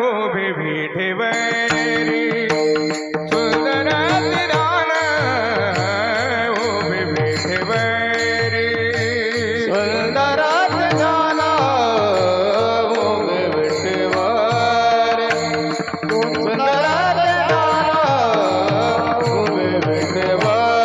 उभे विठेवरी सुंदर विधान उभे विठेवरी सुंदर विधान उभे विठेवरी सुंदर विधान उभे विठेवरी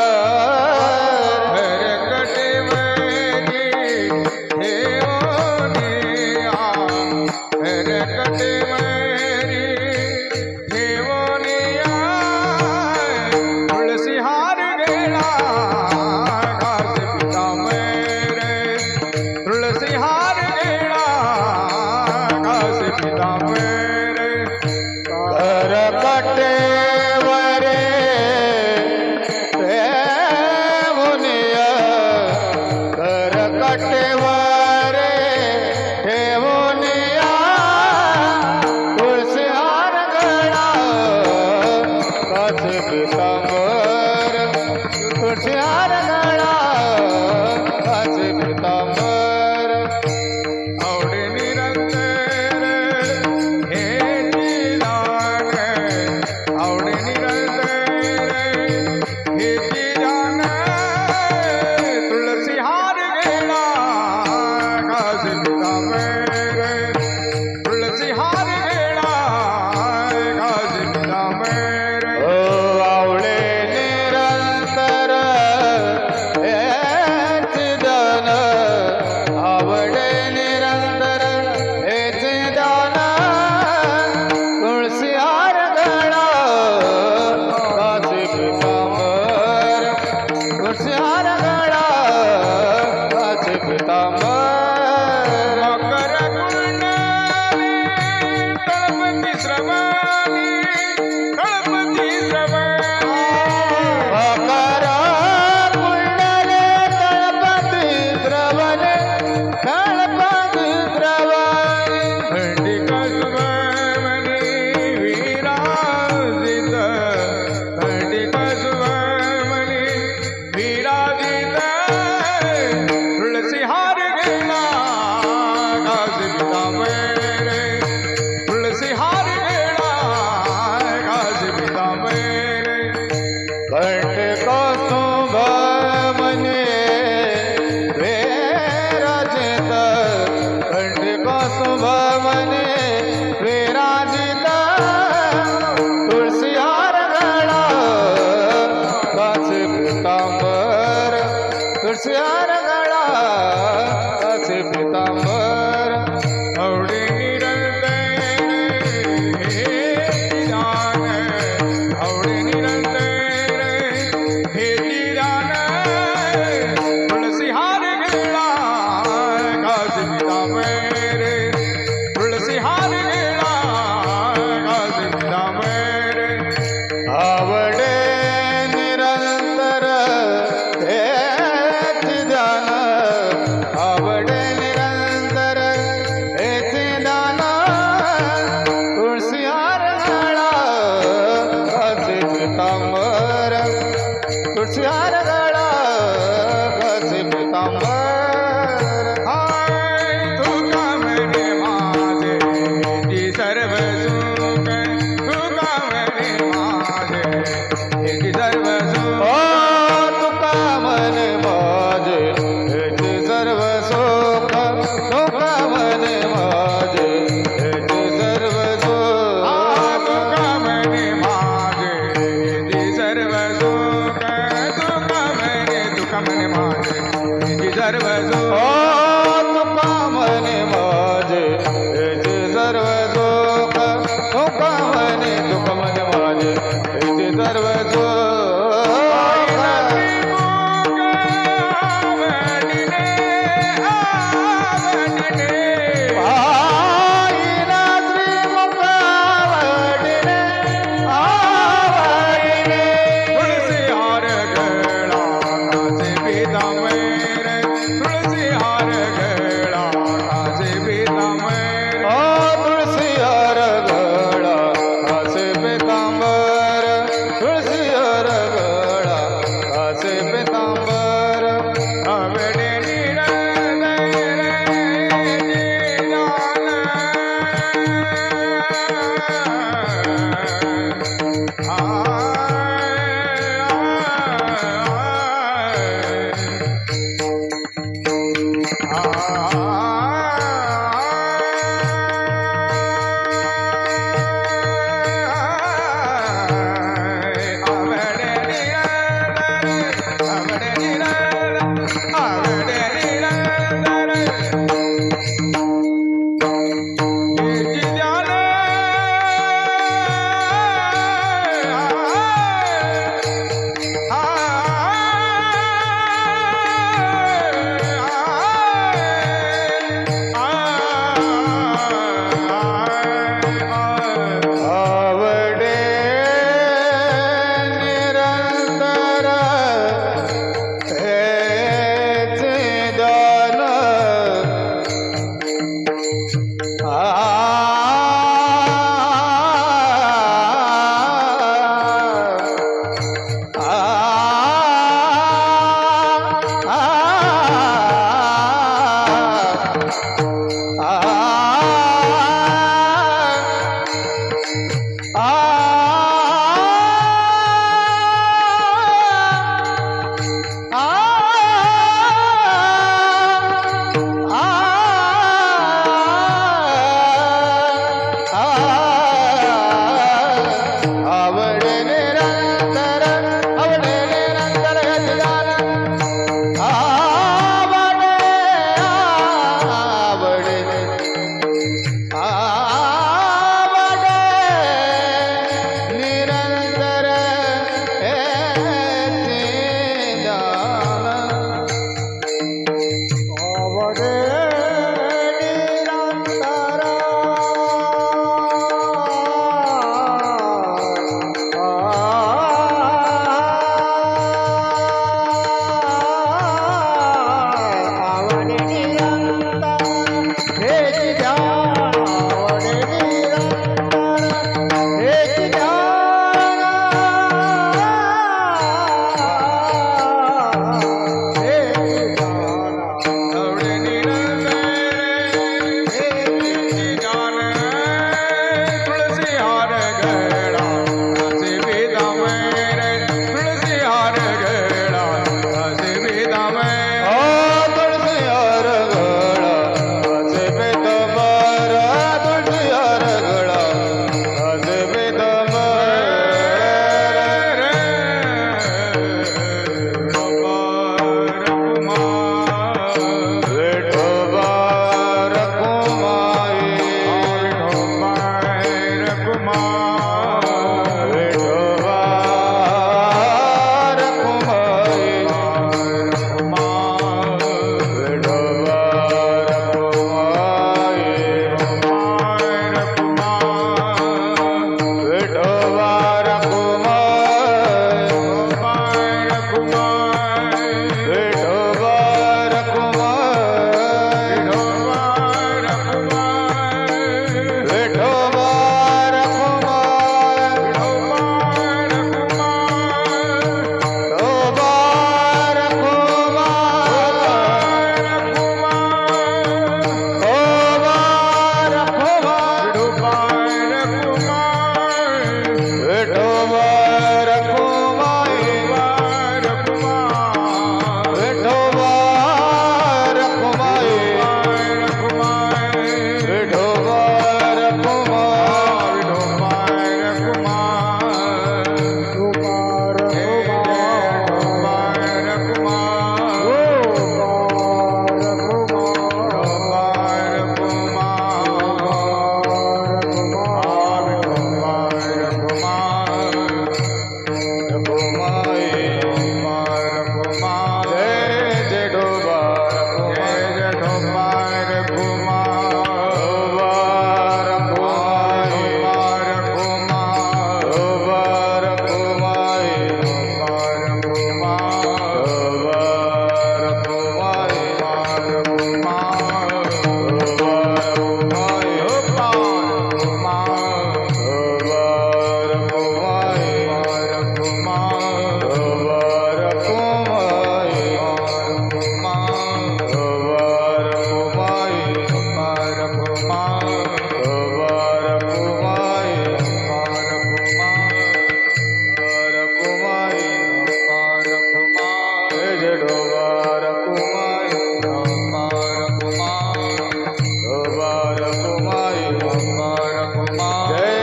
डोंबार कुमार जय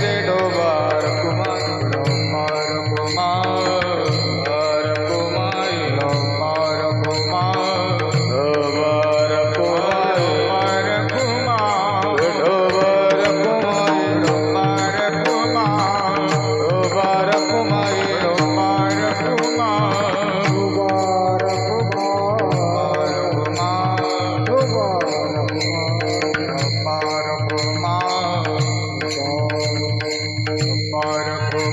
जय डोबार कुमार डोंबार कुमार डोबार कुमार डोंबार कुमार डोबार कुमार डोंबार डोबार कुमार कुमार डोबार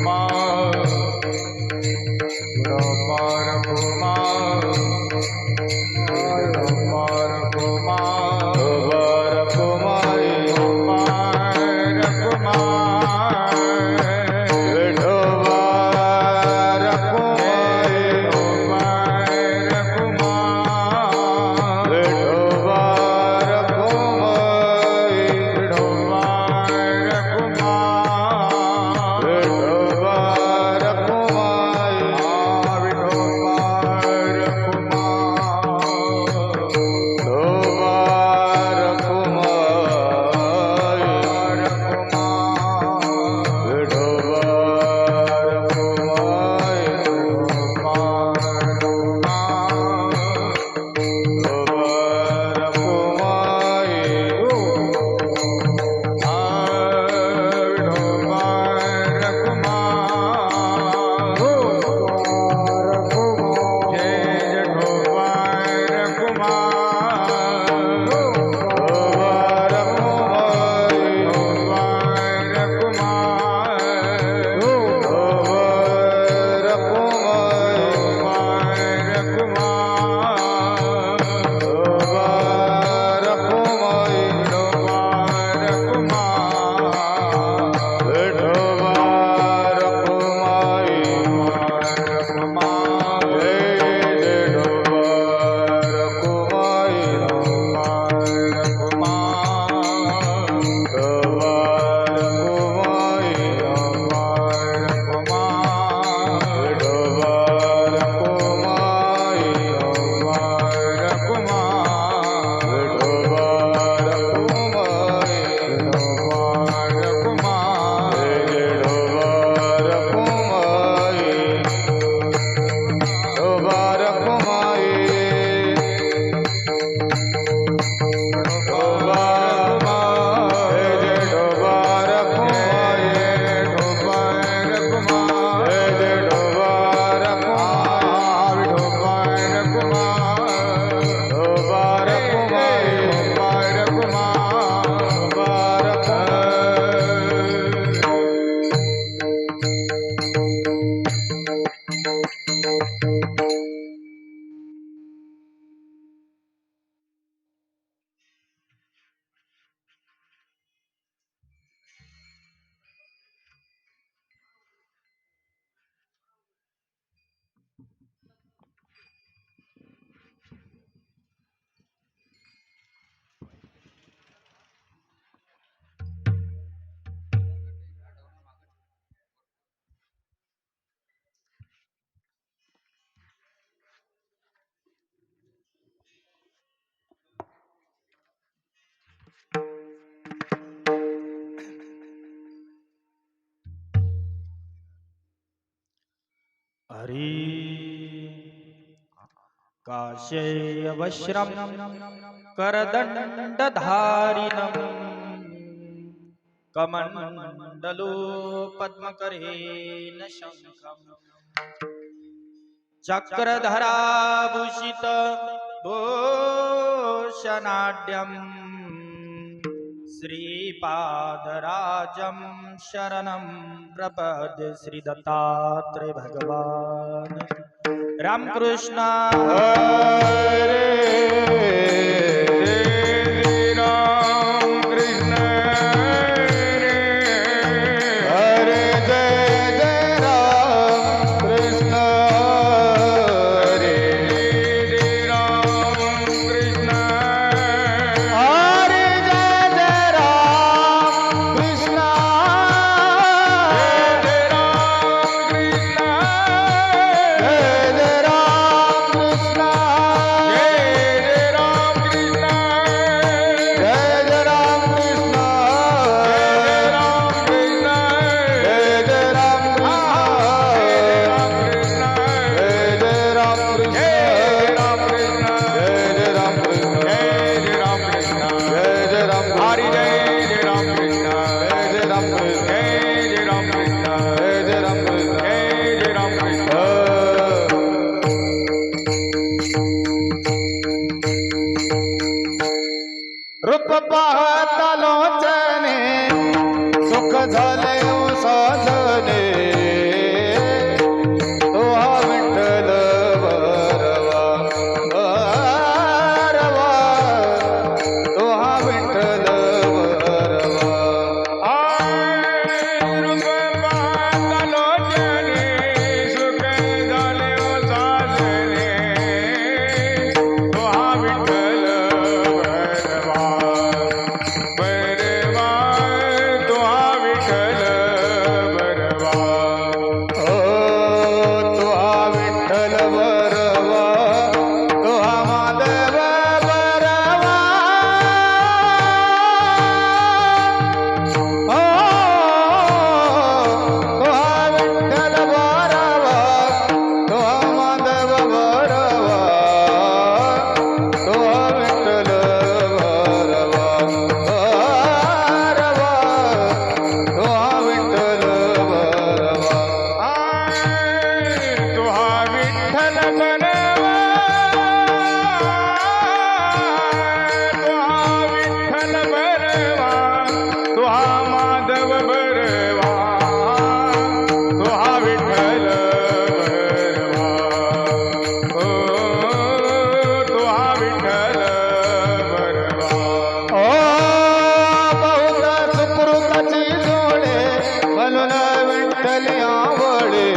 कुमार डोंबार कुमार हरि काशेयवश्रम करदण्डधारिणं कमण्डलो पद्मकरेण शङ्खं चक्रधराभूषित भूषणाढ्यं श्रीपादराजं शरणं प्रपद्ये श्री दत्तात्रेय भगवान रामकृष्ण हरे झाले साजने तो हा विठ्ठल बरवा बरवा तो हा विठ्ठल बरवा रूप पाहतालो जने सुख झाले साजने तो हा विठ्ठल बरवा बरवा तो हा विठ्ठल बरवा ओ तो हा विठ्ठल बरवा तो हा माधव बरवा ओ तो हा विठ्ठल बरवा तो हा माधव बरवा तो हा विठ्ठल बरवा बरवा तो हा विठ्ठल बरवा तो हा विठ्ठल बरवा तो हा विठ्ठल बरवा तो हा माधव बरवा तो हा विठ्ठल बरवा ओ तो हा विठ्ठल बरवा ओ बहुत सुकृताची जोडे म्हणून विठ्ठल आवडे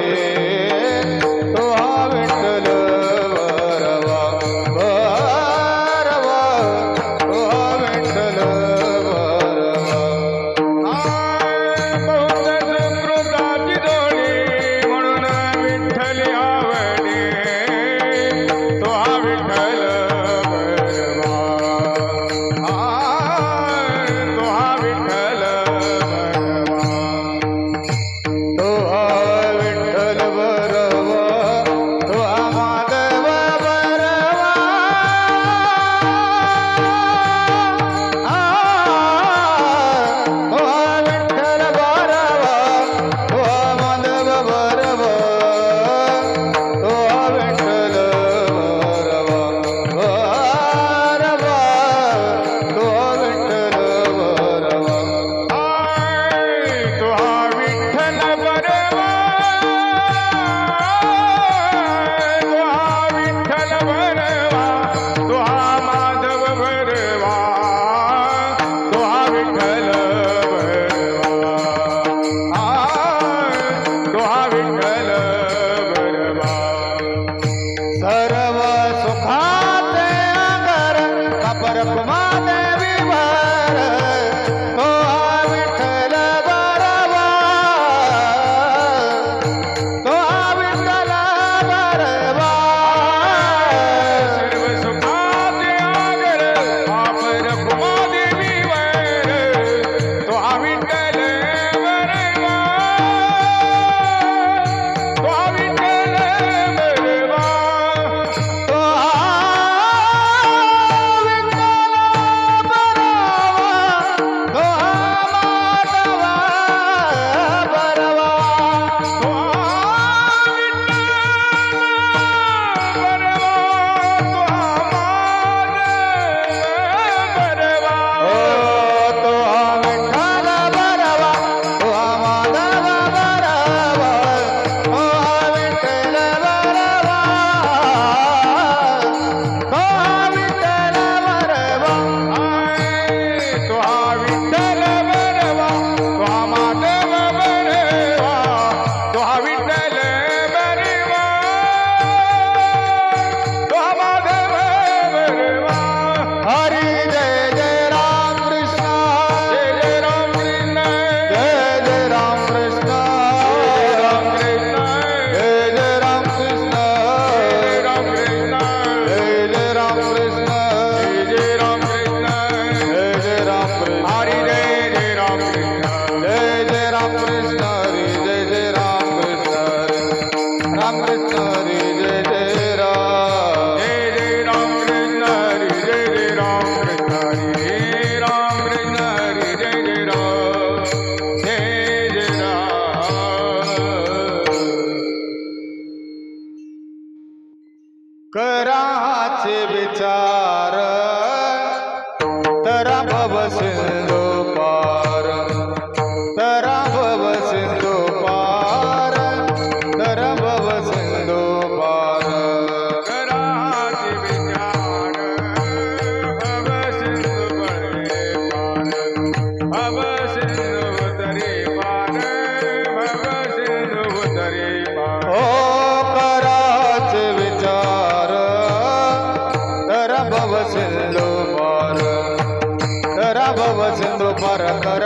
तो हा विठ्ठल बरवा बरवा तो हा विठ्ठल बरवा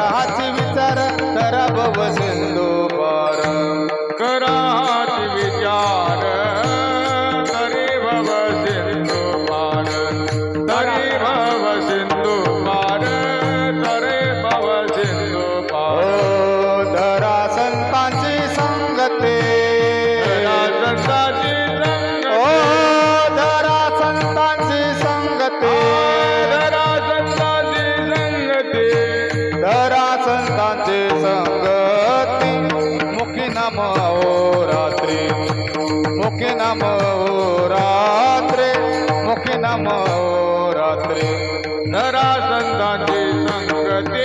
कराची विचार करा भव सिंधू पार कराच विचार तरी भव सिंधू पार तरी भव सिंधू पार तरी भव सिंधू पार ओ धरा संतांची संगते संताची ओ धरा संतांची संगते धरा संताची संगती धरा संतांची संगती मुखी नाम रात्री मुखी नाम रात्री मुखी नाम रात्री धरा संताची संगती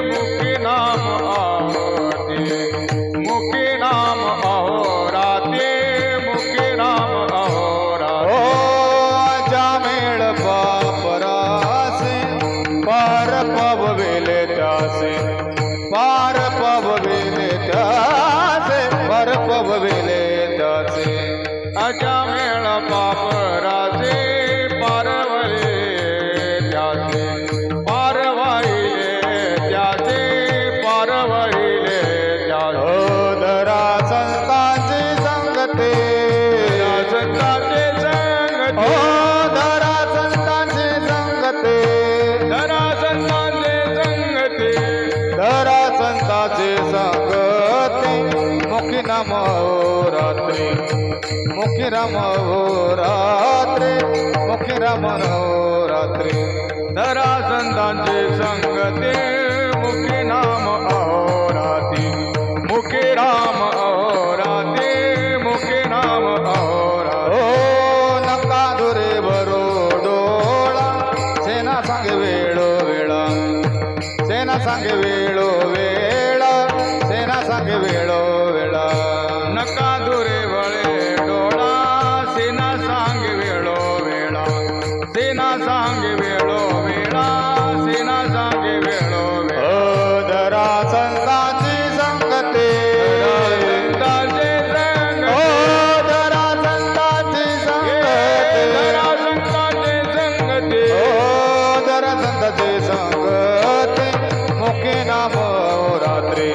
मुखी नाम आवती मुखी नाम अहोराती मुखी नाम अहोराती ओ जामेळ पापरासे पार पबविले त्यासे पार पबविले त्यासे पार पबविले त्यासे अजामेळ पापराचे पारवले त्याचे पारवाहिले त्याचे पारवहिले त्याचे ओ धरा संतांची संगते संताचे संगती ओ धरा संतांची संगते धरा संताचे संगती धरा संतांची संगती मुखी नाम रात्री मुखी राम रात्री मुखी राम रात्री धरा संतांचे संगती मुखी नाम अहोराती मुखी राम अहोराती मुखी नाम अहोराती ओ नका दुरे बरो डोळा सेना सांगे वेळो वेळा सेना सांगे वेळो वेळा सेना सांगे वेळो वेळा नका दुरे वळे डोळा सेना सांग वेळो वेळा सेना सांग वेळो वेळा सेना सांग वेळो वेळा ओ धरा संतांची संगते संतांचे ओ संगती धरा संतांची धरा संगते संतांचे संगती ओ धरा संतांची संगते मुखी नाम रात्री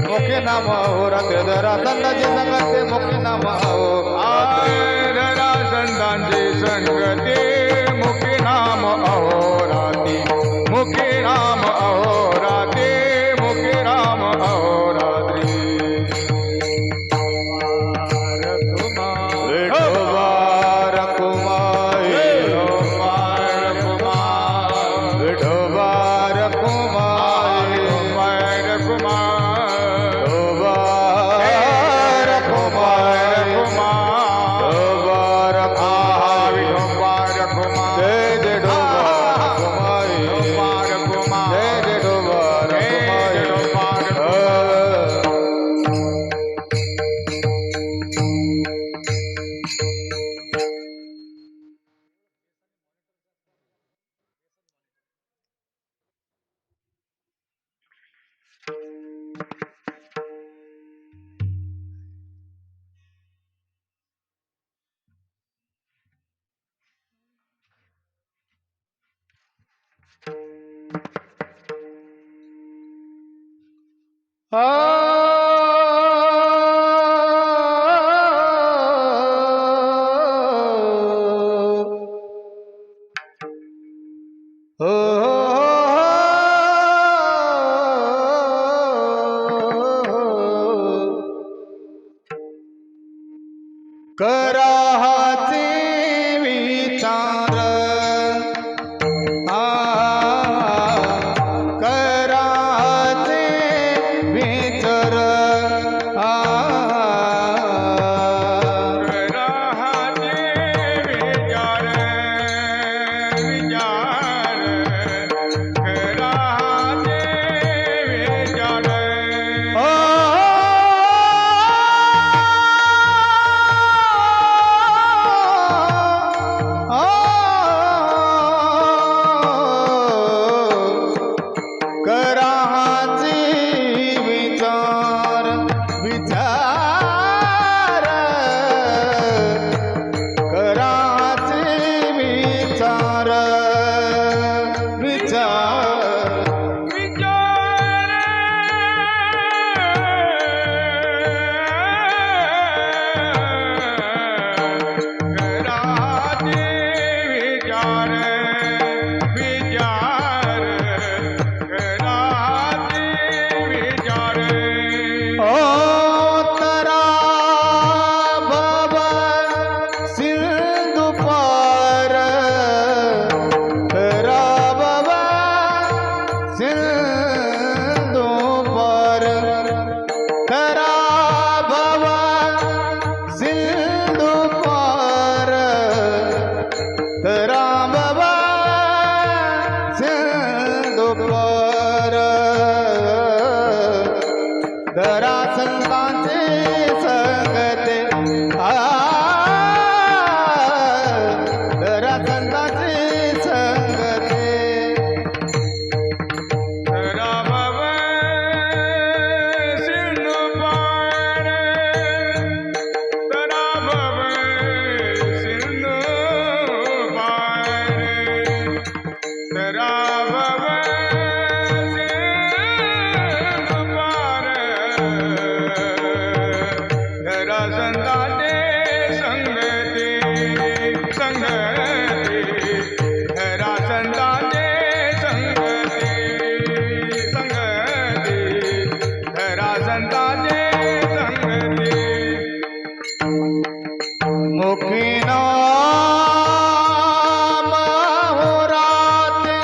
मुखी नाम रात्री धरा संतांची संगते मुखी नाम रात्री धरा संतांची संगती मुखी नाम अहोराती मुखी नाम अहोराती मुखी नाम अहोरात्री विठोबा रखुमाई विठोबा रखुमाई विठोबा रखुमाई विठोबा रखुमाई जय जय ढोबा रखुमाई जय जय ढोबा रखुमाई कराहाचे विचार कराहाचे विचार राहाते विचार विचार राहाते विचार ओ धरा संतांचे संगते धरा संतांचे संगते रामव सिंधू पार रामव सिंधू पार रामव सिंधू पार धरा संतांचे संगते संगते धरा संतांचे संगते संगते धरा संतांचे संगते मुखी नाम होराते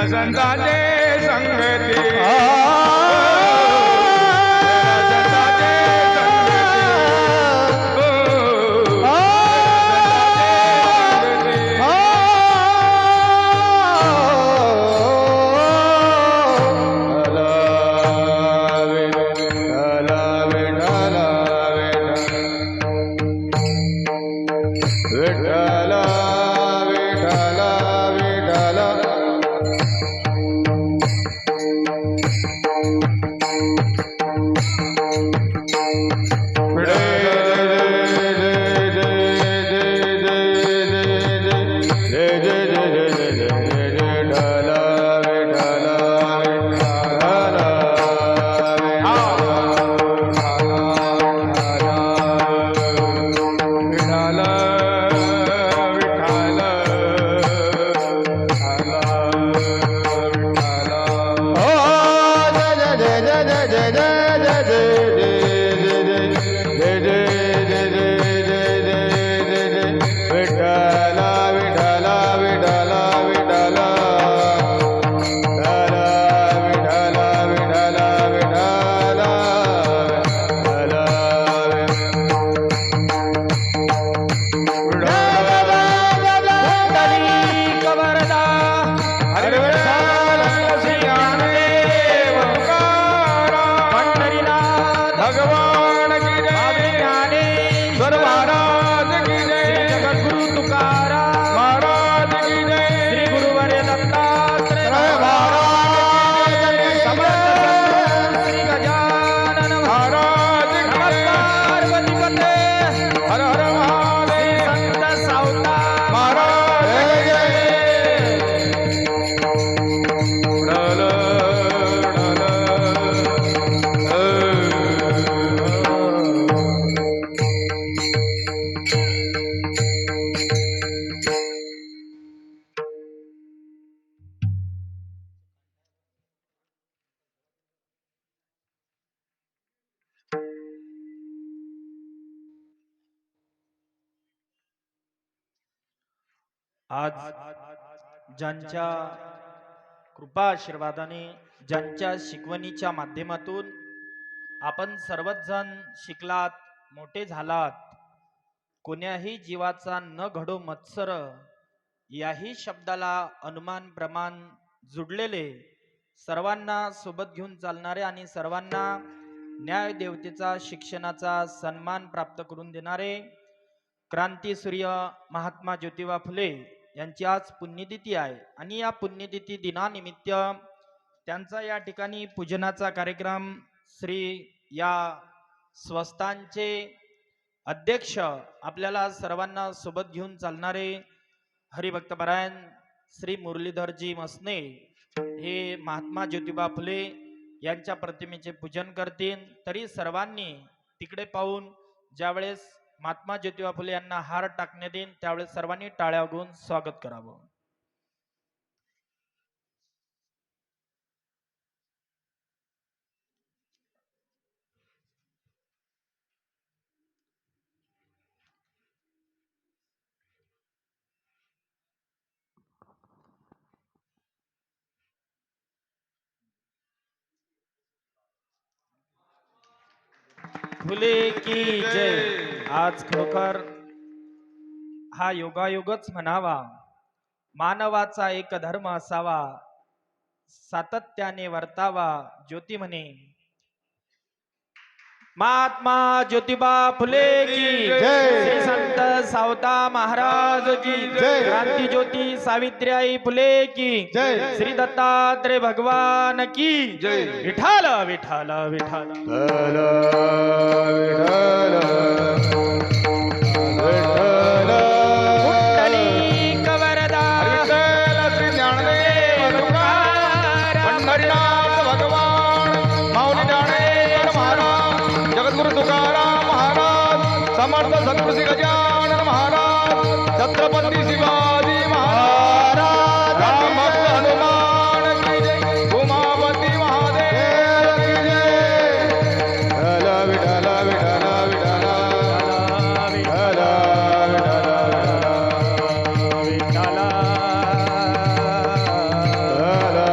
संतांचे संगती आज ज्यांच्या कृपा आशीर्वादाने ज्यांच्या शिकवणीच्या माध्यमातून आपण सर्वच जण शिकलात, मोठे झालात, कोण्याही जीवाचा न घडो मत्सर याही शब्दाला अनुमान प्रमाण जुडलेले, सर्वांना सोबत घेऊन चालणारे आणि सर्वांना न्याय देवतेचा शिक्षणाचा सन्मान प्राप्त करून देणारे क्रांतीसूर्य महात्मा ज्योतिबा फुले यांची आज पुण्यतिथी आहे आणि या पुण्यतिथी दिनानिमित्त त्यांचा या ठिकाणी पूजनाचा कार्यक्रम श्री या स्वस्तांचे अध्यक्ष आपल्याला सर्वांना सोबत घेऊन चालणारे हरिभक्तपरायण श्री मुरलीधरजी मसने हे महात्मा ज्योतिबा फुले यांच्या प्रतिमेचे पूजन करतील। तरी सर्वांनी तिकडे पाहून ज्यावेळेस महात्मा ज्योतिबा फुले यांना हार टाकण्यात येईल त्यावेळेस सर्वांनी टाळ्या वाजवून स्वागत करावं। फुले की जय। आज खरोखर हा योगायोगच म्हणावा, मानवाचा एक धर्म असावा, सातत्याने वर्तावा, ज्योती म्हणे महात्मा ज्योतिबा फुले की जय, श्री संत सावता महाराज की जय, क्रांती ज्योती सावित्रीबाई फुले की जय, श्री दत्तात्रय भगवान की जय। विठाल विठाल विठाल समर्थ सद्गुरु गजानन महाराज, छत्रपती शिवाजी महाराज, राम हनुमान की जय, उमापती महादेव की जय। विठ्ठल विठ्ठल विठ्ठल विठ्ठल विठ्ठल विठ्ठल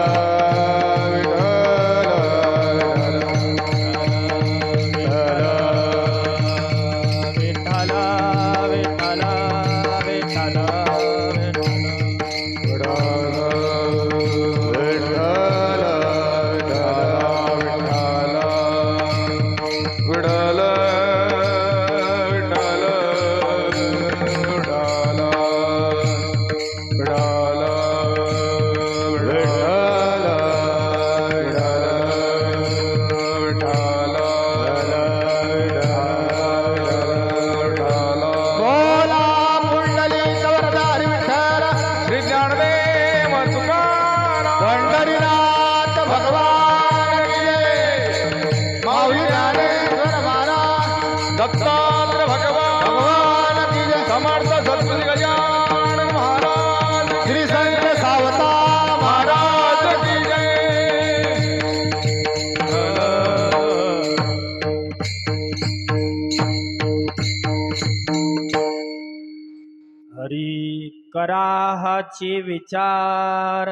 हरी कराहाची विचार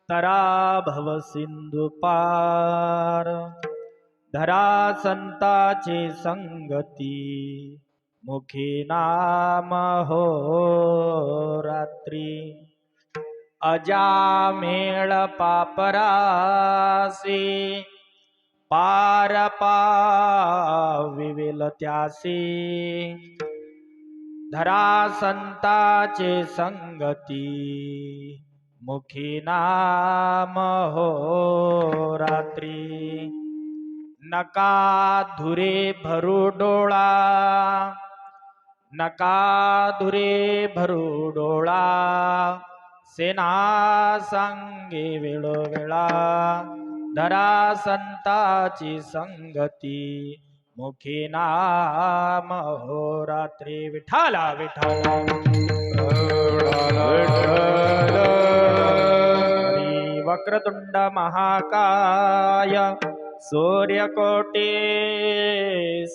तरा भव सिंधू पार धरा संताची संगती मुखी नाम हो रात्री अजामेळ पापरासी पार पाविल त्यासी धरा संताचे संगती मुखी नाम हो रात्री नका धुरे भरू डोळा नका धुरे भरू डोळा सेना सांगे वेळोवेळा धरा संताची संगती मुखी नाम हो रात्री विठाला विठाला हरी वक्रतुंड महाकाय सूर्यकोटि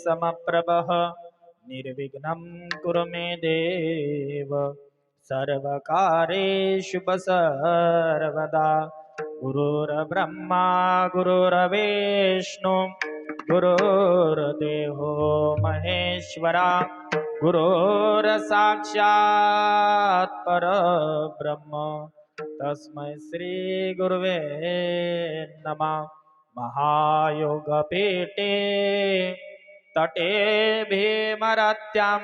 समप्रभः निर्विघ्नं कुरु मे देव सर्वकार्येषु सर्वदा गुरुर्ब्रह्मा गुरुर्विष्णु गुरुर्देवो महेश्वरा गुरुर्साक्षात् परब्रह्म तस्मै श्री गुरुवे नमः महायोगपीठे तटे भीमरत्यां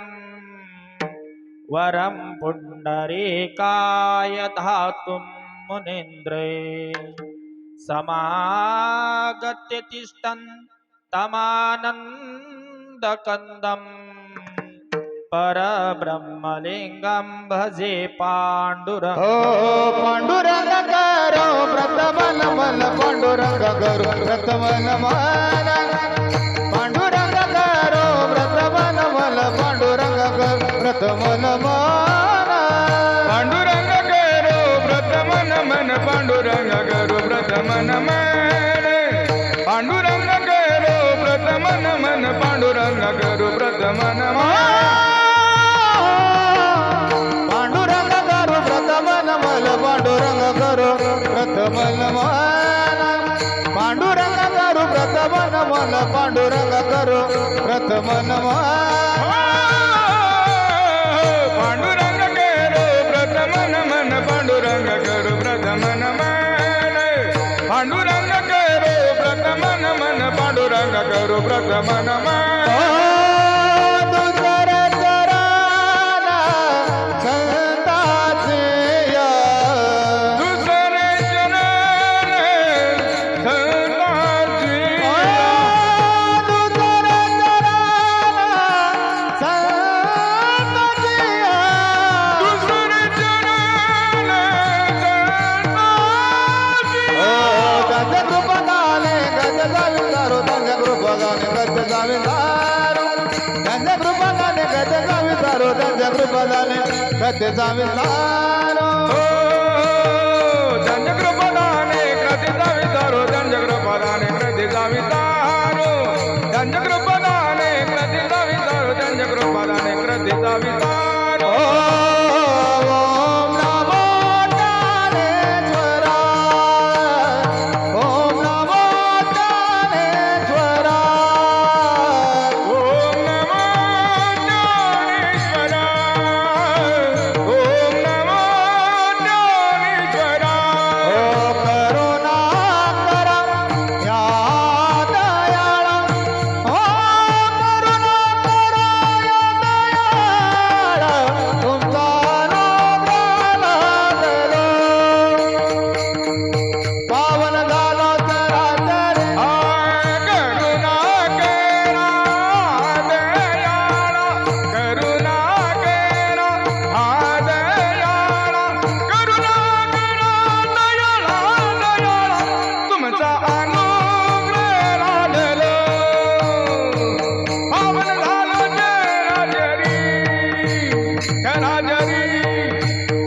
वरं पुण्डरीकाय धातुं मुनीन्द्रे समागत्य तिष्ठन् तमानन्दकन्दं परब्रह्मलिङ्गं भजे पाण्डुरङ्ग पांडुरंग करो व्रतमन मन पांडुरंग करो व्रतमन मन पांडुरंग करो व्रतमन मन पांडुरंग करो व्रतमन मन पांडुरंग करो व्रत मन मन पांडुरंग करो व्रत मन मन पांडुरंग करो व्रत मन मन पांडुरंग करो व्रत मन मन पांडुरंग करो व्रतमन मन पांडुरंग करो व्रतमन मन पांडुरंग करो व्रतमन मन पांडुरंग करो व्रतमन मन पांडुरंग करो व्रत मन मन पांडुरंग करो व्रत मन मन पांडुरंग करो व्रत मन मन पांडुरंग करो व्रत मन मन दुसर चराना संताचे या दुसरे जनाने संताची दुसर चराना संताचे या दुसरे जनाने संताची त्यांच्या कृपगाने गज जावितारो त्यांच्या कृपगाने गज जावितारो त्यांच्या कृपगाने गज जावितारो त्यांच्या कृपगाने गज जावितारो चंद्रकृपदाने कृती जावितारो चंद्रकृपदाने कृती जावितारो चंद्रकृपदाने कृती जावितारो चंद्रकृपदाने कृती जावितारो ओम नमो ज्ञानेश्वराय ओम नमो ज्ञानेश्वराय ओम नमो ज्ञानेश्वराय ओम नमो ज्ञानेश्वराय ओ करुणा करा या दयाळा ओ करुणा करा या दयाळा तुमचा नाम लागलो पावन झालो चराचर करुणा केरा दयाळा करुणा केरा दयाळा करुणा केरा दयाळा दयाळा तुमचा अनुग्रह लाभलो पावन झालो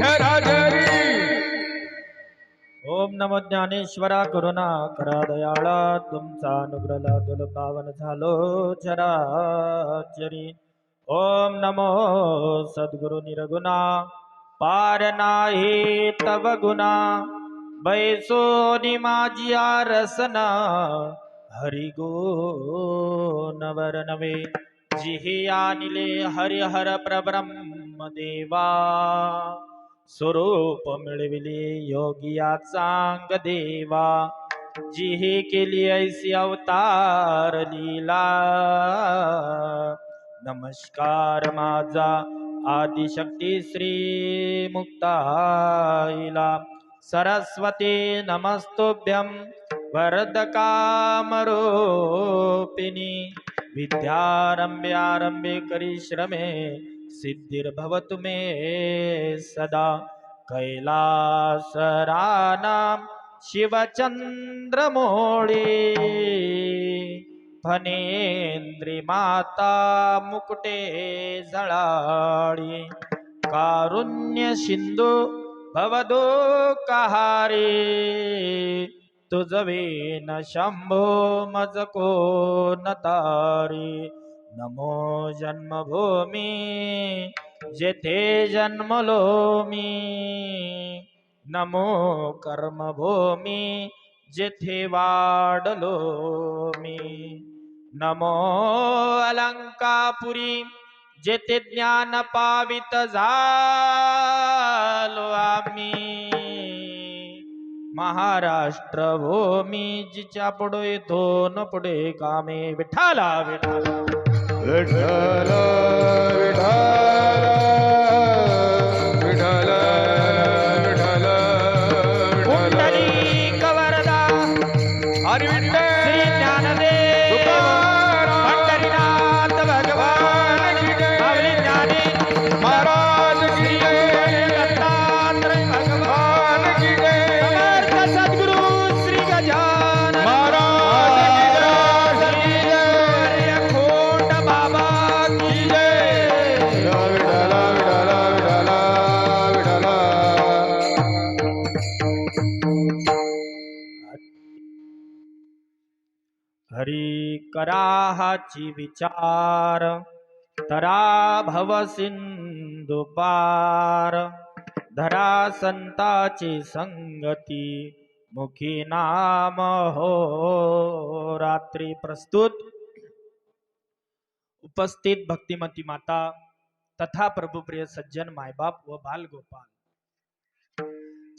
जराजरी ओम नमो ज्ञानेश्वरा करुणा करा दयाळा तुमचा अनुग्रह लादल पावन झालो चराचरी ओम नमो सद्गुरु निर्गुणा पार नाही तव गुना बैसो माझी रसना हरि गुण वर्णवे जिहि आनिले हरिहर प्रब्रह्म देवा स्वरूप मिळविले योगिया चांग देवा जिहि केली ऐसी अवतार लीला नमस्कार माझा आदिशक्ती श्री मुक्ताईला सरस्वती नमस्तुभ्यं वरदकामरूपिणी विद्यारंभे आरंभे करिश्रमे सिद्धिर्भवतु मे सदा कैलासरानां शिवचंद्रमौळी फणेंद्री माता मुकुटे जळाळी कारुण्य सिंधू भवदुःखहारी तुझवेन शंभो मज कोण तारी नमो जन्मभूमी जेथे जन्मलो मी नमो कर्मभूमी जेथे वाढलो मी नमो अलंकापुरी जेथे ज्ञान पावित झालो आम्ही महाराष्ट्र भूमी जिच्या पुढे दोन पुढे कामे विठाला विठाला विठ्ठल विठ्ठल विठ्ठल विठ्ठल कुंडलिक वरदा हरी विठ्ठल श्री ज्ञानदेव पंढरीनाथ भगवान की जय. माऊली ज्ञानी महाराज की जय. दत्तात्रय भगवान भगवान की जय. समर्थ सद्गुरु श्री गजानन महाराज की जय. खोंड बाबा की जय. विठ्ठल विठ्ठल विठ्ठल विठ्ठल हरी कराहाची विचार तरा भव सिंधू पार धरा संताची संगती मुखी नाम हो रात्री प्रस्तुत उपस्थित भक्तिमती माता तथा प्रभुप्रिय सज्जन मायबाप व बालगोपाल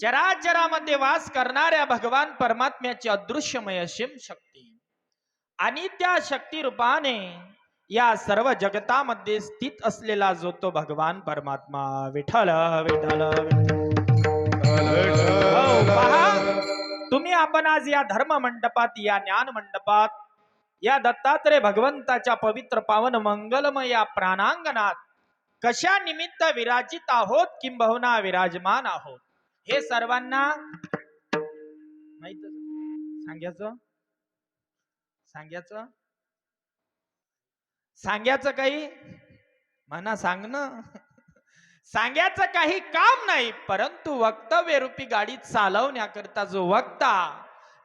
चराचरामध्ये वास करणाऱ्या भगवान परमात्म्याची अदृश्यमय असीम शक्ती आणि त्या शक्ती रूपाने या सर्व जगतामध्ये स्थित असलेला जो तो भगवान परमात्मा विठ्ठल विठ्ठल पहा तुम्ही आपण आज या धर्म मंडपात या ज्ञान मंडपात या दत्तात्रय भगवंताच्या पवित्र पावन मंगलमय या प्राणांगणात कशा निमित्त विराजित आहोत किंबहुना विराजमान आहोत हे सर्वांना माहित सांगायचं सांगायचं सांगायचं काही म्हणा सांगणं सांगायचं काही काम नाही परंतु वक्तव्य रूपी गाडी चालवण्याकरता जो वक्ता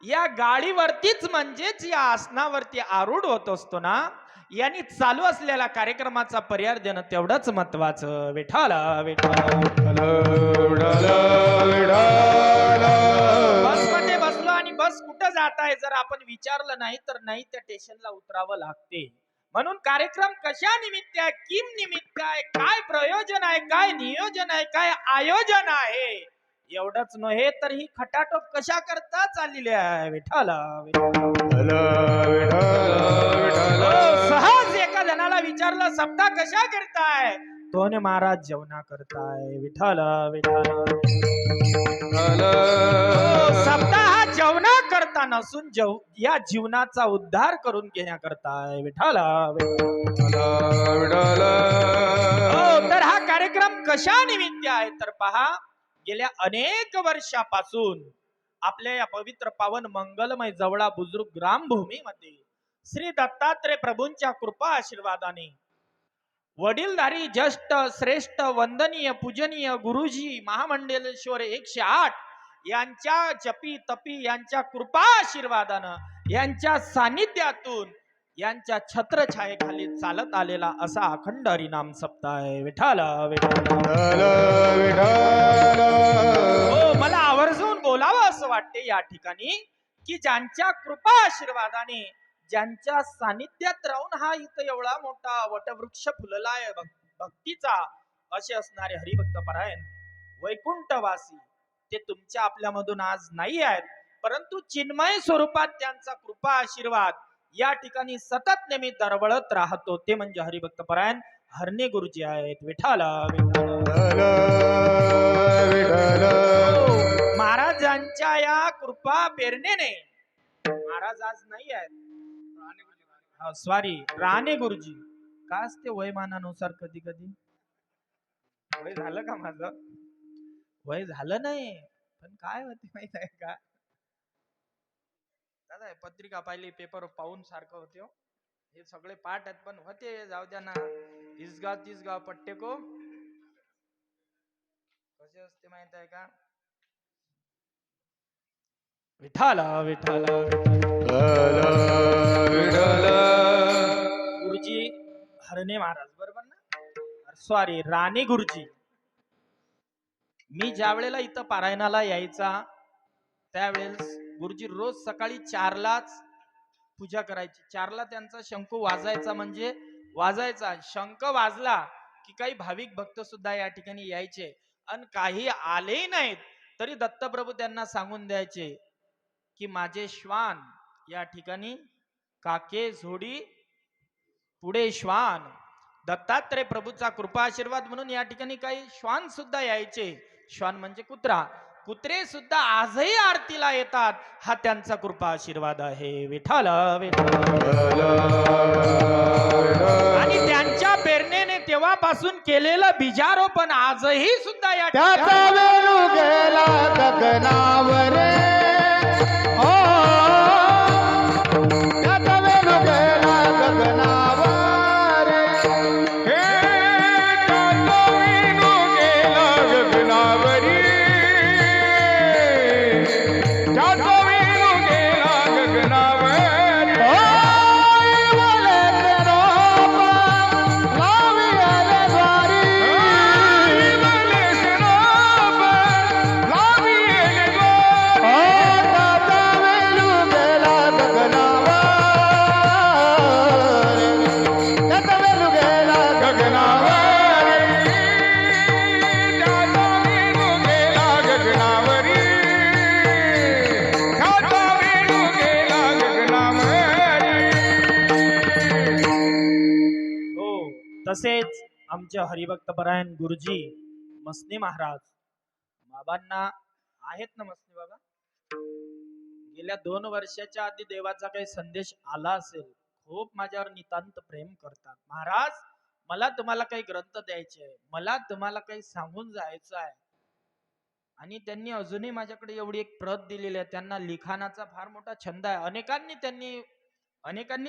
या गाडीवरतीच म्हणजेच या आसनावरती आरूढ होत असतो ना यांनी चालू असलेल्या कार्यक्रमाचा पर्याय देणं तेवढंच महत्वाचं विठ्ठल विठ्ठल बसमध्ये बसलो आणि बस कुठं जात आहे जर आपण विचारलं नाही तर नाही त्या स्टेशनला उतरावं लागते म्हणून कार्यक्रम कशा निमित्त आहे किम निमित्त आहे काय प्रयोजन आहे काय नियोजन आहे काय आयोजन आहे एवढंच नव्हे तर ही खटाटोप कशा करता चाललेली आहे विठ्ठल सहज एका जणाला विचारलं सप्ताह कशा करताय तोने महाराज जेवणा करताय विठ्ठल विठ्ठल सप्ताह हा जेवणा करता नसून या जीवनाचा उद्धार करून घेण्याकरताय विठ्ठल तर हा कार्यक्रम कशा निमित्त आहे तर पहा गेल्या अनेक वर्षापासून आपल्या या पवित्र पावन मंगलमय जवळा बुजुर्ग ग्रामभूमीमध्ये श्री दत्तात्रय प्रभूंच्या कृपा आशीर्वादाने वडीलधारी ज्येष्ठ श्रेष्ठ वंदनीय पूजनीय गुरुजी महामंडलेश्वर 108 यांच्या जपी तपी यांच्या कृपा आशीर्वादानं यांच्या सानिध्यातून यांच्या छत्रछायेखाली चालत आलेला असा अखंड हरिनाम सप्ताह विठाल विठाल. हो, मला आवर्जून बोलावं असं वाटते या ठिकाणी की ज्यांच्या कृपा आशीर्वादाने, ज्यांच्या सानिध्यात राहून हा इथं एवढा मोठा वटवृक्ष फुललाय भक्तीचा, असे असणारे हरिभक्त परायण वैकुंठवासी ते तुमच्या आपल्यामधून आज नाही आहेत, परंतु चिन्मय स्वरूपात त्यांचा कृपा आशीर्वाद या ठिकाणी सतत नेहमी दरवळत राहतो, ते म्हणजे हरिभक्त परायण हरणे गुरुजी आहेत. विठाल महाराजांच्या या कृपा प्रेरणेने महाराज आज नाही आहेत. सॉरी, राणे गुरुजी. का असते वयमानानुसार कधी कधी वय झालं का माझं? वय झालं नाही, पण काय होते माहित आहे का दादा, पत्रिका पाहिली, पेपर पाहून सारखं होते. हे सगळे पाठ आहेत, पण होते जाऊ द्या ना. इसगाव तिसगाव पट्टे को कसे असते माहित आहे का? विठाला विठाला गुरुजी हरणे महाराज बरोबर ना? सॉरी, राणे गुरुजी. मी ज्या वेळेला इथं पारायणाला यायचा त्यावेळेस गुरुजी रोज सकाळी 4लाच पूजा करायची. 4ला त्यांचा शंख वाजायचा, म्हणजे वाजायचा. शंख वाजला की काही भाविक भक्त सुद्धा या ठिकाणी यायचे, आणि काही आले नाहीत तरी दत्तप्रभू त्यांना सांगून द्यायचे की माझे श्वान या ठिकाणी काके झोडी पुढे श्वान. दत्तात्रय प्रभूचा कृपा आशीर्वाद म्हणून या ठिकाणी काही श्वान सुद्धा यायचे. श्वान म्हणजे कुत्रा. कुत्रे सुद्धा आजही आरतीला येतात, हा त्यांचा कृपा आशीर्वाद आहे. विठाल आणि त्यांच्या प्रेरणेने तेव्हापासून केलेलं बीजारोपण आजही सुद्धा या त्याचा वेणू गेला गगनावर, त्याचा वेणू गेला गगनावर. हे त्याचा वेणू गेला गगनावरी, त्याचा वेणू गेला गगनावरी. तसेच आमचे हरिभक्त परायण गुरुजी मसने महाराज, बाबांना आहेत ना मसने बाबा? गेल्या 2 वर्षाच्या आधी देवाचा काही संदेश आला असेल. खूप माझ्यावर नितांत प्रेम करतात. महाराज, मला तुम्हाला काही ग्रंथ द्यायचे आहे, मला तुम्हाला काही सांगून जायचं आहे. आणि त्यांनी अजूनही माझ्याकडे एवढी एक प्रत दिलेली आहे. त्यांना लिखाणाचा फार मोठा छंद आहे. अनेकांनी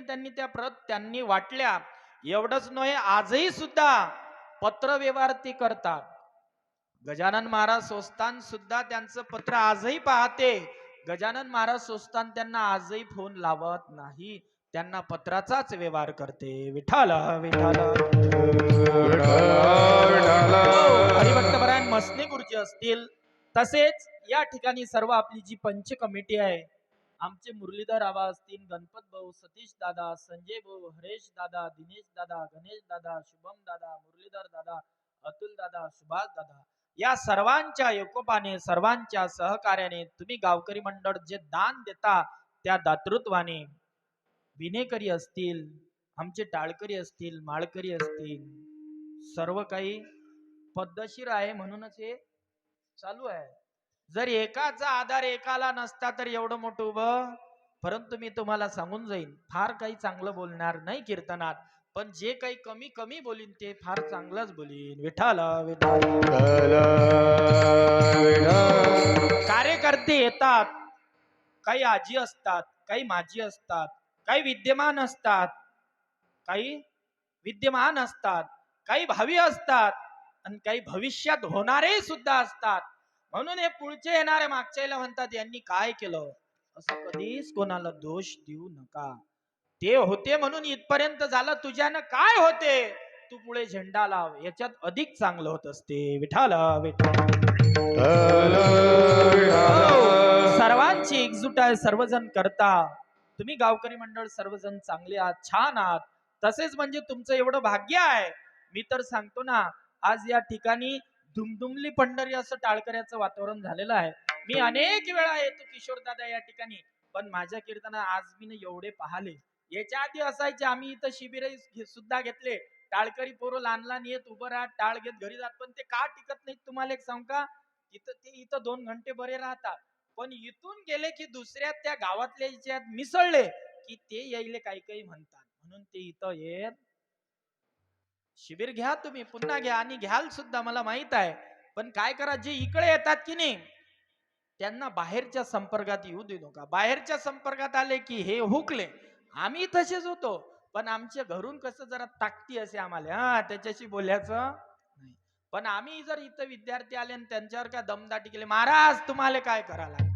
त्यांनी त्या प्रत त्यांनी वाटल्या. एवढंच नव्हे, आजही सुद्धा पत्र व्यवहार ते करतात. गजानन महाराज संस्थान सुद्धा त्यांचं पत्र आजही पाहते. गजानन महाराज संस्थान त्यांना आजही फोन लावत नाही, त्यांना पत्राचाच व्यवहार करते. विठाल विठाल हरिभक्त परायण मसने गुरुजी असतील, तसेच या ठिकाणी सर्व आपली जी पंच कमिटी आहे, आमचे मुरलीधर आबा असतील, गणपत भाऊ, सतीश दादा, संजय भाऊ, हरेश दादा, दिनेश दादा, गणेश दादा, शुभम दादा, मुरलीधर दादा, अतुल दादा, सुभाष दादा, या सर्वांच्या एकोपाने, सर्वांच्या सहकार्याने तुम्ही गावकरी मंडळ जे दान देता त्या दातृत्वाने विनेकरी असतील, आमचे टाळकरी असतील, माळकरी असतील, सर्व काही पद्धतशीर आहे म्हणूनच हे चालू आहे. जर एकाचा आधार एकाला नसता तर एवढं मोठं उभं. परंतु मी तुम्हाला सांगून जाईन, फार काही चांगलं बोलणार नाही कीर्तनात, पण जे काही कमी कमी बोलीन ते फार चांगलंच बोलीन. विठाल कार्यकर्ते येतात, काही आजी असतात, काही माजी असतात, काही विद्यमान असतात, काही भावी असतात, आणि काही भविष्यात होणारे सुद्धा असतात. म्हणून हे पुढचे येणारे मागच्याला म्हणतात यांनी काय केलं, असं कधीच कोणाला दोष देऊ नका. ते होते म्हणून इथपर्यंत झालं, तुझ्यानं काय होते तू पुढे झेंडा लाव, याच्यात अधिक चांगलं होत असते. विठाला विठ्ठल सर्वांची एकजूट आहे, सर्वजण करता. तुम्ही गावकरी मंडळ सर्वजण चांगले आहात, छान आहात. तसेच म्हणजे तुमचं एवढं भाग्य आहे. मी तर सांगतो ना, आज या ठिकाणी दुमदुमली पंढरी असं टाळकऱ्याचं वातावरण झालेलं आहे. मी अनेक वेळा येतो किशोर दादा या ठिकाणी, पण माझ्या कीर्तना आज मी एवढे पाहिले. याच्या आधी असायचे, आम्ही इथं शिबिर सुद्धा घेतले. टाळकरी पोरं लहान लहान येत, उभं राहत, टाळ घेत घरी जात, पण ते का टिकत नाहीत तुम्हाला एक सांग का? इथं 2 घंटे बरे राहतात, पण इथून गेले की दुसऱ्या त्या गावातल्या याच्यात मिसळले की ते यायले काही काही म्हणतात, म्हणून ते इथं येत. शिबिर घ्या तुम्ही, पुन्हा घ्या आणि घ्याल सुद्धा, मला माहित आहे. पण काय करा, जे इकडे येतात की नाही त्यांना बाहेरच्या संपर्कात येऊ दे नका. बाहेरच्या संपर्कात आले की हे हुकले. आम्ही तसेच होतो, पण आमच्या घरून कसं जरा ताकती असे आम्हाला, त्याच्याशी बोलायचं नाही. पण आम्ही जर इथं विद्यार्थी आले आणि त्यांच्यावर काय दमदाटी केली, महाराज तुम्हाला काय करा लागते,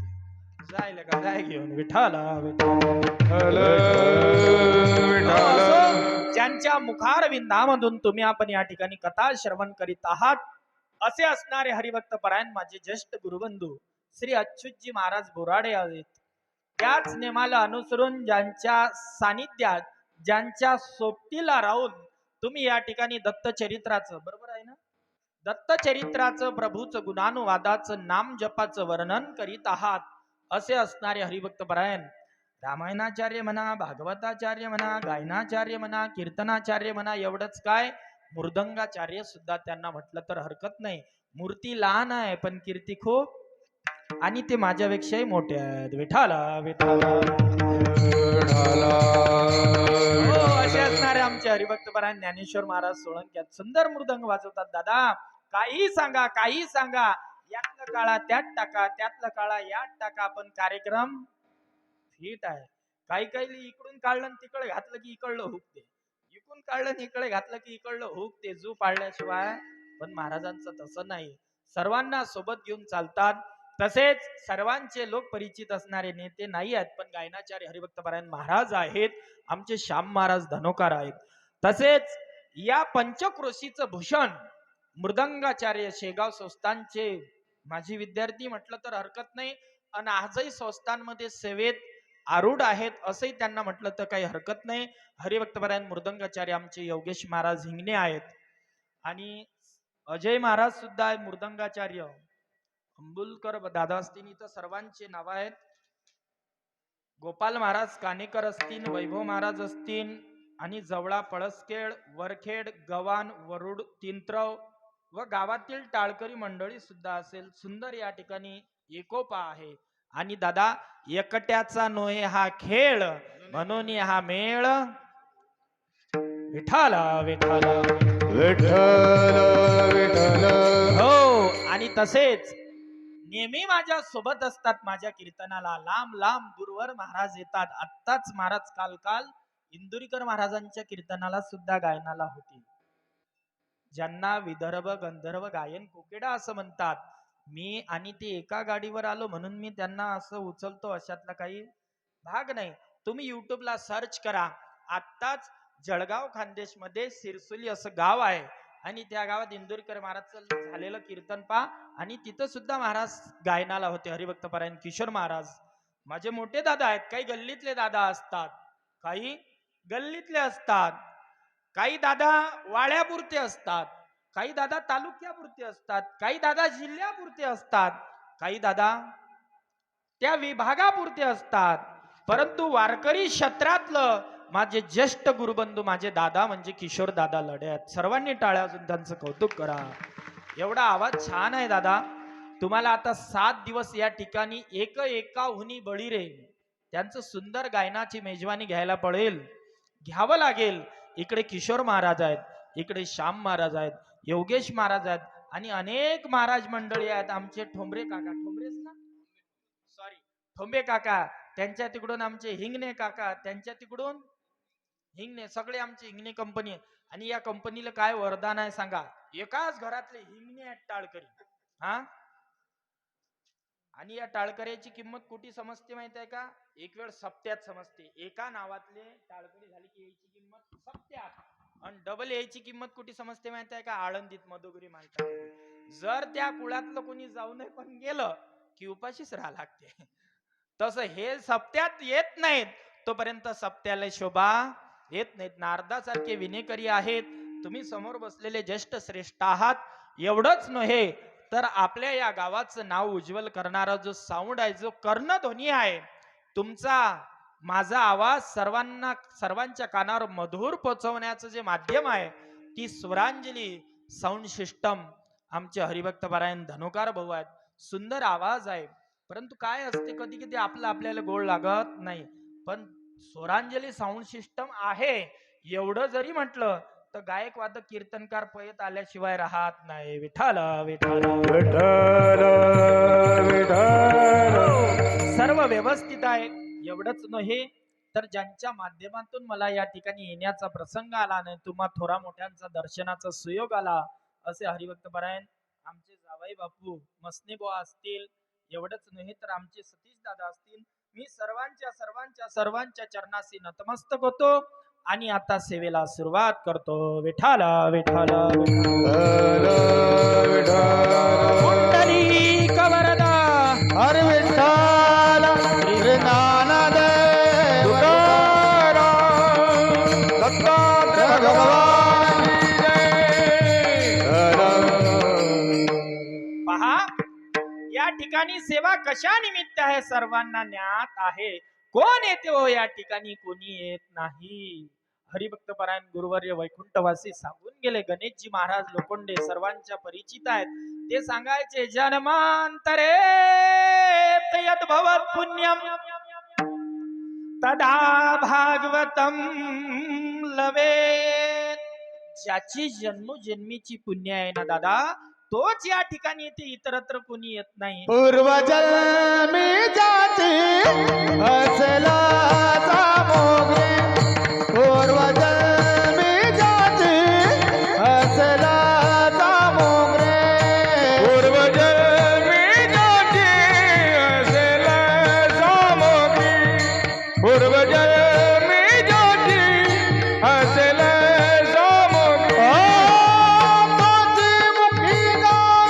जायला का जाय घेऊन. विठाला ज्यांच्या मुखार विंदामधून तुम्ही आपण या ठिकाणी कथा श्रवण करीत आहात, असे असणारे हरिभक्त परायण माझे ज्येष्ठ गुरुबंधू श्री अच्युतजी महाराज बोराडे आहेत. त्याच नेमाला अनुसरून ज्यांच्या सानिध्यात, ज्यांच्या सोबतीला राहून तुम्ही या ठिकाणी दत्तचरित्राचं, बरोबर आहे ना, दत्तचरित्राचं, प्रभूचं गुणानुवादाचं, नाम जपाचं वर्णन करीत आहात, असे असणारे हरिभक्त परायण रामायणाचार्य म्हणा, भागवताचार्य म्हणा, गायनाचार्य म्हणा, कीर्तनाचार्य म्हणा, एवढंच काय मृदंगाचार्य सुद्धा त्यांना म्हटलं तर हरकत नाही. मूर्ती लहान आहे पण कीर्ती खूप, आणि ते माझ्यापेक्षाही मोठे आहेत. विठाला असे असणारे आमचे हरिभक्त परायण ज्ञानेश्वर महाराज सोळंक्यात सुंदर मृदंग वाजवतात. दादा काही सांगा, काही सांगा, यातलं काळा त्यात टाका, त्यातलं काळा यात टाका, पण कार्यक्रम फिट आहे. काही काही इकडून काढलं तिकडे घातलं की इकडलं हुकते, इकडून काढलं इकडे घातलं की इकडलं हुकते, जू पाळल्याशिवाय. पण महाराजांचं तसं नाही, सर्वांना सोबत घेऊन चालतात. तसेच सर्वांचे लोक परिचित असणारे नेते नाही आहेत, पण गायनाचार्य हरिभक्त परायण महाराज आहेत, आमचे श्याम महाराज धनोकार आहेत. तसेच या पंचक्रोशीचं भूषण मृदंगाचार्य शेगाव संस्थानचे माझी विद्यार्थी म्हटलं तर हरकत नाही, आणि आजही संस्थांमध्ये सेवेत आरूढ आहेत, असंही त्यांना म्हटलं तर काही हरकत नाही. हरिभक्तपरायण मृदंगाचार्य आमचे योगेश महाराज हिंगणे आहेत, आणि अजय महाराज सुद्धा आहेत मृदंगाचार्य. अंबुलकर दादा असतील, इथं सर्वांचे नाव आहेत. गोपाल महाराज कानेकर असतील, वैभव महाराज असतील, आणि जवळा, पळसखेड, वरखेड, गव्हाण, वरुड, तिंत्रव व गावातील टाळकरी मंडळी सुद्धा असेल. सुंदर या ठिकाणी एकोपा आहे. आणि दादा एकट्याचा नोहे हा खेळ, म्हणून हा मेळ. विठाला विठाला विठ्ठल विठ्ठल. हो, आणि तसेच नेहमी माझ्या सोबत असतात. माझ्या कीर्तनाला लांब लांब दूरवर महाराज येतात. आत्ताच महाराज काल इंदुरीकर महाराजांच्या कीर्तनाला सुद्धा गायनाला होते, ज्यांना विदर्भ गंधर्व गायन कोकिडा असं म्हणतात. मी आणि ते एका गाडीवर आलो म्हणून मी त्यांना असं उचलतो, अशातला काही भाग नाही. तुम्ही युट्यूबला सर्च करा. आत्ताच जळगाव खानदेश मध्ये सिरसुली असं गाव आहे, आणि त्या गावात इंदुरीकर महाराजचं झालेलं कीर्तन पा, आणि तिथं सुद्धा महाराज गायनाला होते. हरिभक्त परायण किशोर महाराज माझे मोठे दादा आहेत. काही गल्लीतले दादा असतात, काही गल्लीतले असतात, काही दादा वाड्यापुरते असतात, काही दादा तालुक्यापुरते असतात, काही दादा जिल्ह्यापुरते असतात, काही दादा त्या विभागापुरते असतात. परंतु वारकरी क्षेत्रातलं माझे ज्येष्ठ गुरुबंधू माझे दादा म्हणजे किशोर दादा लढे आहेत. सर्वांनी टाळ्या वाजून त्यांचं कौतुक करा. एवढा आवाज छान आहे दादा. तुम्हाला आता 7 दिवस या ठिकाणी एकाहुनी बळी रे, त्यांचं सुंदर गायनाची मेजवानी घ्यायला पडेल, घ्यावं लागेल. इकडे किशोर महाराज आहेत, इकडे श्याम महाराज आहेत, योगेश महाराज आहेत, आणि अनेक महाराज मंडळी आहेत. आमचे ठोंबरे काका, ठोंबरेच ना, सॉरी, ठोंबे काका, त्यांच्या तिकडून आमचे हिंगणे काका, त्यांच्या तिकडून हिंगणे, सगळे आमची हिंगणे कंपनी आहे. आणि या कंपनीला काय वरदान आहे सांगा, एकाच घरातले हिंगणे आहेत टाळकरी. हा, आणि या टाळकऱ्याची किंमत कुठे समजते माहित आहे का? एक वेळ सप्त्यात समजते. एका नावातले टाळकरी झाली की याची किंमत सप्त्यात, आणि डबल याची किंमत कुठे समजते माहित आहे का? आळंदीत मधुगिरी मालकात. जर त्या कुळातलं कोणी जाऊ नये पण गेलं की उपाशीच राहा लागते. तसं हे सप्त्यात येत नाहीत तोपर्यंत सप्त्याला शोभा येत नाहीत. नारदासारखे विनेकरी आहेत. तुम्ही समोर बसलेले ज्येष्ठ श्रेष्ठ आहात. एवढंच नव्हे तर आपल्या या गावाचं नाव उज्ज्वल करणारा जो साऊंड आहे, जो कर्णध्वनी आहे, तुमचा माझा आवाज सर्वांच्या कानावर मधुर पोहोचवण्याचं जे माध्यम आहे, ती स्वरांजली साऊंड सिस्टम आमचे हरिभक्त पारायण धनुकार भाऊ आहेत. सुंदर आवाज आहे, परंतु काय असते कधी कधी आपल्याला गोड लागत नाही. पण स्वरांजली साऊंड सिस्टम आहे एवढं जरी म्हटलं तर गायक वादक कीर्तनकार पयत आल्याशिवाय राहत नाही. विठाल विठाल विठ्ठल विठ्ठल. सर्व व्यवस्थित आहे. एवढंच नव्हे तर ज्यांच्या माध्यमातून मला या ठिकाणी येण्याचा प्रसंग आला नाही, तुम्हा थोरा मोठ्यांचा दर्शनाचा सुयोग आला, असे हरिभक्त पारायण आमचे जावाई बापू मसने बुवा असतील, एवढंच नव्हे तर आमचे सतीश दादा असतील. मी सर्वांच्या चरणाशी नतमस्तक होतो आणि आता सेवेला सुरुवात करतो. विठाल विठाल कुंडली कवरदा हरे विठ्ठल श्री ज्ञानदेव दत्तात्रय भगवान पहा, या ठिकाणी सेवा कशा निमित्त आहे सर्वांना ज्ञात आहे. कोण येते हो या ठिकाणी? कोणी येत नाही. हरिभक्त पारायण गुरुवर्य वैकुंठवासी सांगून गेले. गणेशजी महाराज लोखंडे सर्वांच्या परिचित आहेत. ते सांगायचे, जन्मांतरे यद्भवत् पुण्यम तदा भागवतम लवेत. ज्याची जन्मोजन्मीची पुण्य आहे ना दादा, तोच या ठिकाणी येते, इतरत्र कोणी येत नाही. पूर्वजन्मी जाती असला मोगरे, पूर्वजन्मी जाती असला मोगरे, पूर्वजन्मी जाती असेल सामग्री, पूर्वजन्मी जाती असेल सामग्री. तोची मुखी गाय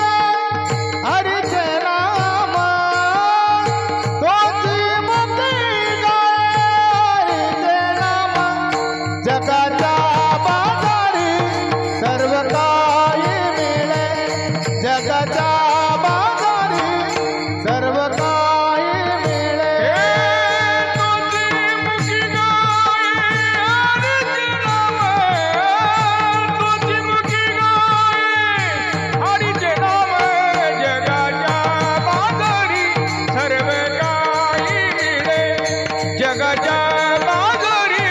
हरीचे नाम, तोची मुखी गाय हरीचे नाम. जगाच्या बाजारी सर्व काही मिळे, जगाच्या बाजारी सर्व काही मिळे. तुझी मुखी गाय हरीचे नाम, तुझी मुखी गाय हरीचे नाम. जगाच्या बाजारी सर्व काही मिळे, जगाच्या बाजारी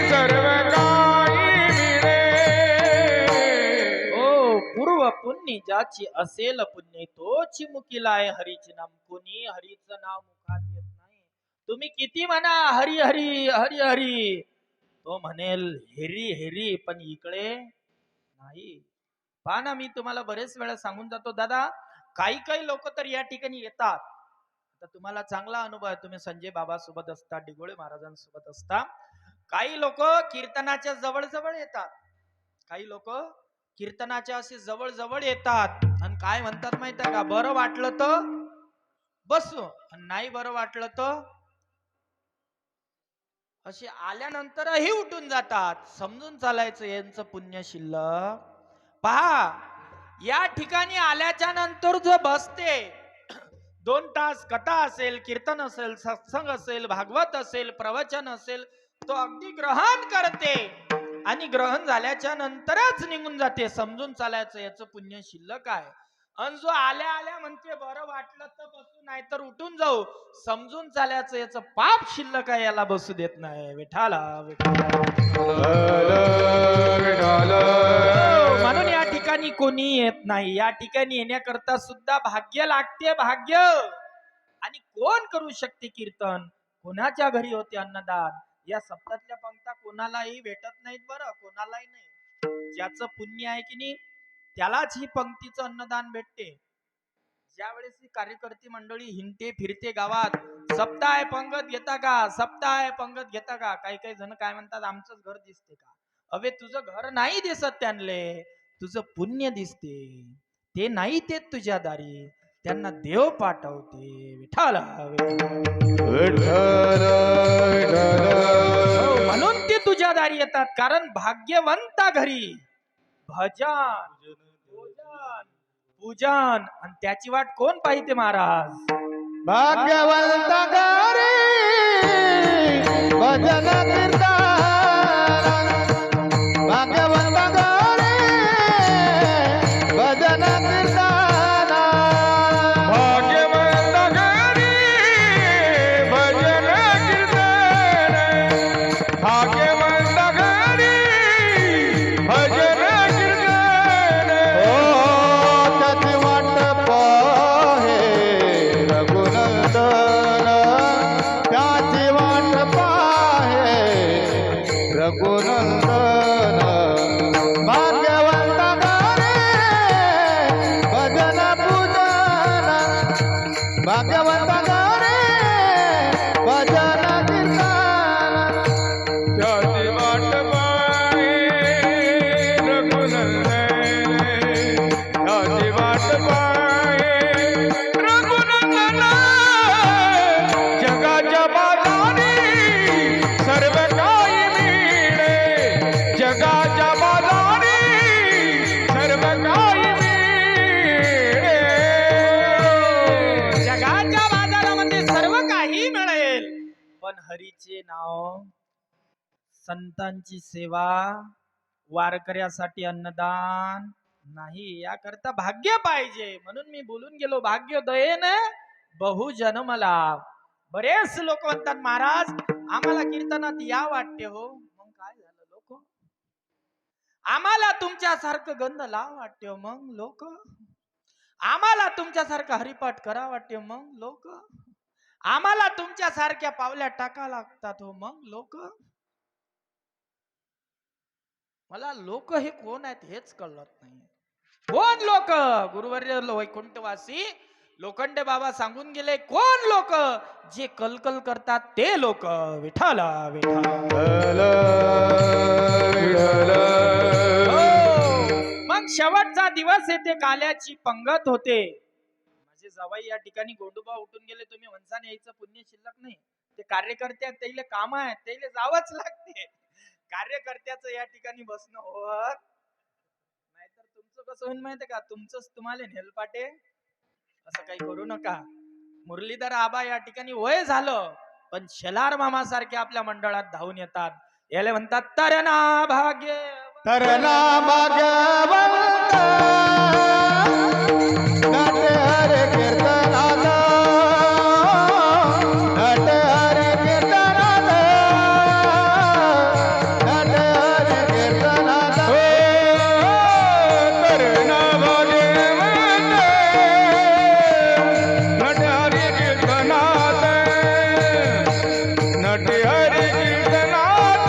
सर्व काही मिळे. ओ पूर्व पुण्य ज्याची असेल पुण्य, तोची मुखीला आहे हरीचे नाम. कोणी हरीचं नाव मुखात येत नाही. तुम्ही किती म्हणा हरी हरी हरी हरी, तो म्हणेल हेरी हेरी, पण इकडे नाही. पहा ना, मी तुम्हाला बरेच वेळा सांगून जातो दादा, काही लोक तर या ठिकाणी येतात. आता तुम्हाला चांगला अनुभव आहे, तुम्ही संजय बाबा सोबत असता, डिगोळे महाराजांसोबत असता. काही लोक कीर्तनाच्या जवळ जवळ येतात, काही लोक कीर्तनाच्या असे जवळ जवळ येतात आणि काय म्हणतात माहित आहे का? बरं वाटलं तर बसू, आणि नाही बरं वाटलं तर असे आल्यानंतरही उठून जातात. समजून चालायचं यांचं पुण्य शिल्लक. पहा, या ठिकाणी आल्याच्या नंतर जो बसते, 2 तास कथा असेल, कीर्तन असेल, सत्संग असेल, भागवत असेल, प्रवचन असेल, तो अगदी ग्रहण करते आणि ग्रहण झाल्याच्या नंतरच निघून जाते. समजून चालायचं याचं पुण्य शिल्लक आहे. आणि जो आल्या आल्या म्हणते बरं वाटलं तर बसू, नाही तर उठून जाऊ, समजून चालायचं याचं पाप शिल्लक आहे, याला बसू देत नाही. विठाला म्हणून या ठिकाणी कोणी येत नाही. या ठिकाणी येण्याकरता सुद्धा भाग्य लागते, भाग्य. आणि कोण करू शकते कीर्तन? कोणाच्या घरी होते अन्नदान? या सप्तातल्या पंक्ता कोणालाही भेटत नाहीत, बरं, कोणालाही नाही. ज्याचं पुण्य आहे की नाही त्यालाच ही पंक्तीचं अन्नदान भेटते. ज्यावेळेस ही कार्यकर्ती मंडळी हिंडते फिरते गावात, सप्ताह पंगत घेता का, सप्ताह पंगत घेता का, काही काही जण काय म्हणतात आमचंच घर दिसते का. अबे तुझं घर नाही दिसत त्यांले, तुझं पुण्य दिसते. ते नाही ते तुझ्या दारी, त्यांना देव पाठवते. विठ्ठल विठ्ठल हो, म्हणून ते तुझ्या दारी येतात. कारण भाग्यवंता घरी भजन भोजन पूजन आणि त्याची वाट कोण पाहिजे महाराज. भाग्यवंत गारी भजन कीर्तन भाग्यवंत गारी भजन कीर्तन भाग्यवंत घरी भजन कीर्तन भाग्यवंत घरी भजन कीर्तन ओ त्याची वाट पाहे रघुनंदन त्याची वाट पाहे रघुनंदन भाग्यवंत गारे भजन पूजन भाग्यवंत गारे भजन कीर्तन त्याची वाट पाहे रघुनंदन त्याची वाट पाहे रघुनंदन जगाच्या बाजारी सर्व काही मिळे जगाच्या बाजारी सर्व काही मिळे जगाच्या बाजारामध्ये सर्व काही मिळेल, पण हरीचे नाव, संतांची सेवा, वारकऱ्यासाठी अन्नदान नाही. याकरता भाग्य पाहिजे. म्हणून मी बोलून गेलो, भाग्य दयेने बहुजन्मला. बरेच लोक म्हणतात महाराज आम्हाला कीर्तनात या वाटते हो. मग काय झालं लोक, आम्हाला तुमच्यासारखं गंध लाव वाटते हो. मग लोक, आम्हाला तुमच्यासारखं हरिपाठ करा वाटते. मग लोक, आम्हाला तुमच्यासारख्या पावल्या टाका लागतात हो. मग लोक, मला लोक हे कोण आहेत हेच कळत नाही. कोण लोक? गुरुवर्य वैकुंठवासी लोखंडे बाबा सांगून गेले, कोण लोक? जे कलकल करतात ते लोक. विठ्ठल विठ्ठल हो. मग शेवटचा दिवस येते, काल्याची पंगत होते. माझे जवाई या ठिकाणी गोंडोबा उठून गेले, तुम्ही वंशाने यायचं पुण्य शिल्लक नाही. ते कार्यकर्ते आहेत, त्याला काम आहेत, त्याला जावंच लागते. कार्यकर्त्याचं या ठिकाणी बसणं होत नाहीतर तुमचं कसं होईल माहितीये का, तुमचंच तुम्हाला नेलपाटे. असं काही करू नका. मुरलीधर आबा या ठिकाणी वय झालं, पण शेलार मामा सारखे आपल्या मंडळात धावून येतात. याला म्हणतात तरना भाग्य तरना भाग्यवंत नाट्य हरे कीर्तनात नाट्य हरे कीर्तनात नाट्य हरे कीर्तनात करुणा भाग्यवंत नट हरी कीर्तनात नट हरी कीर्तनात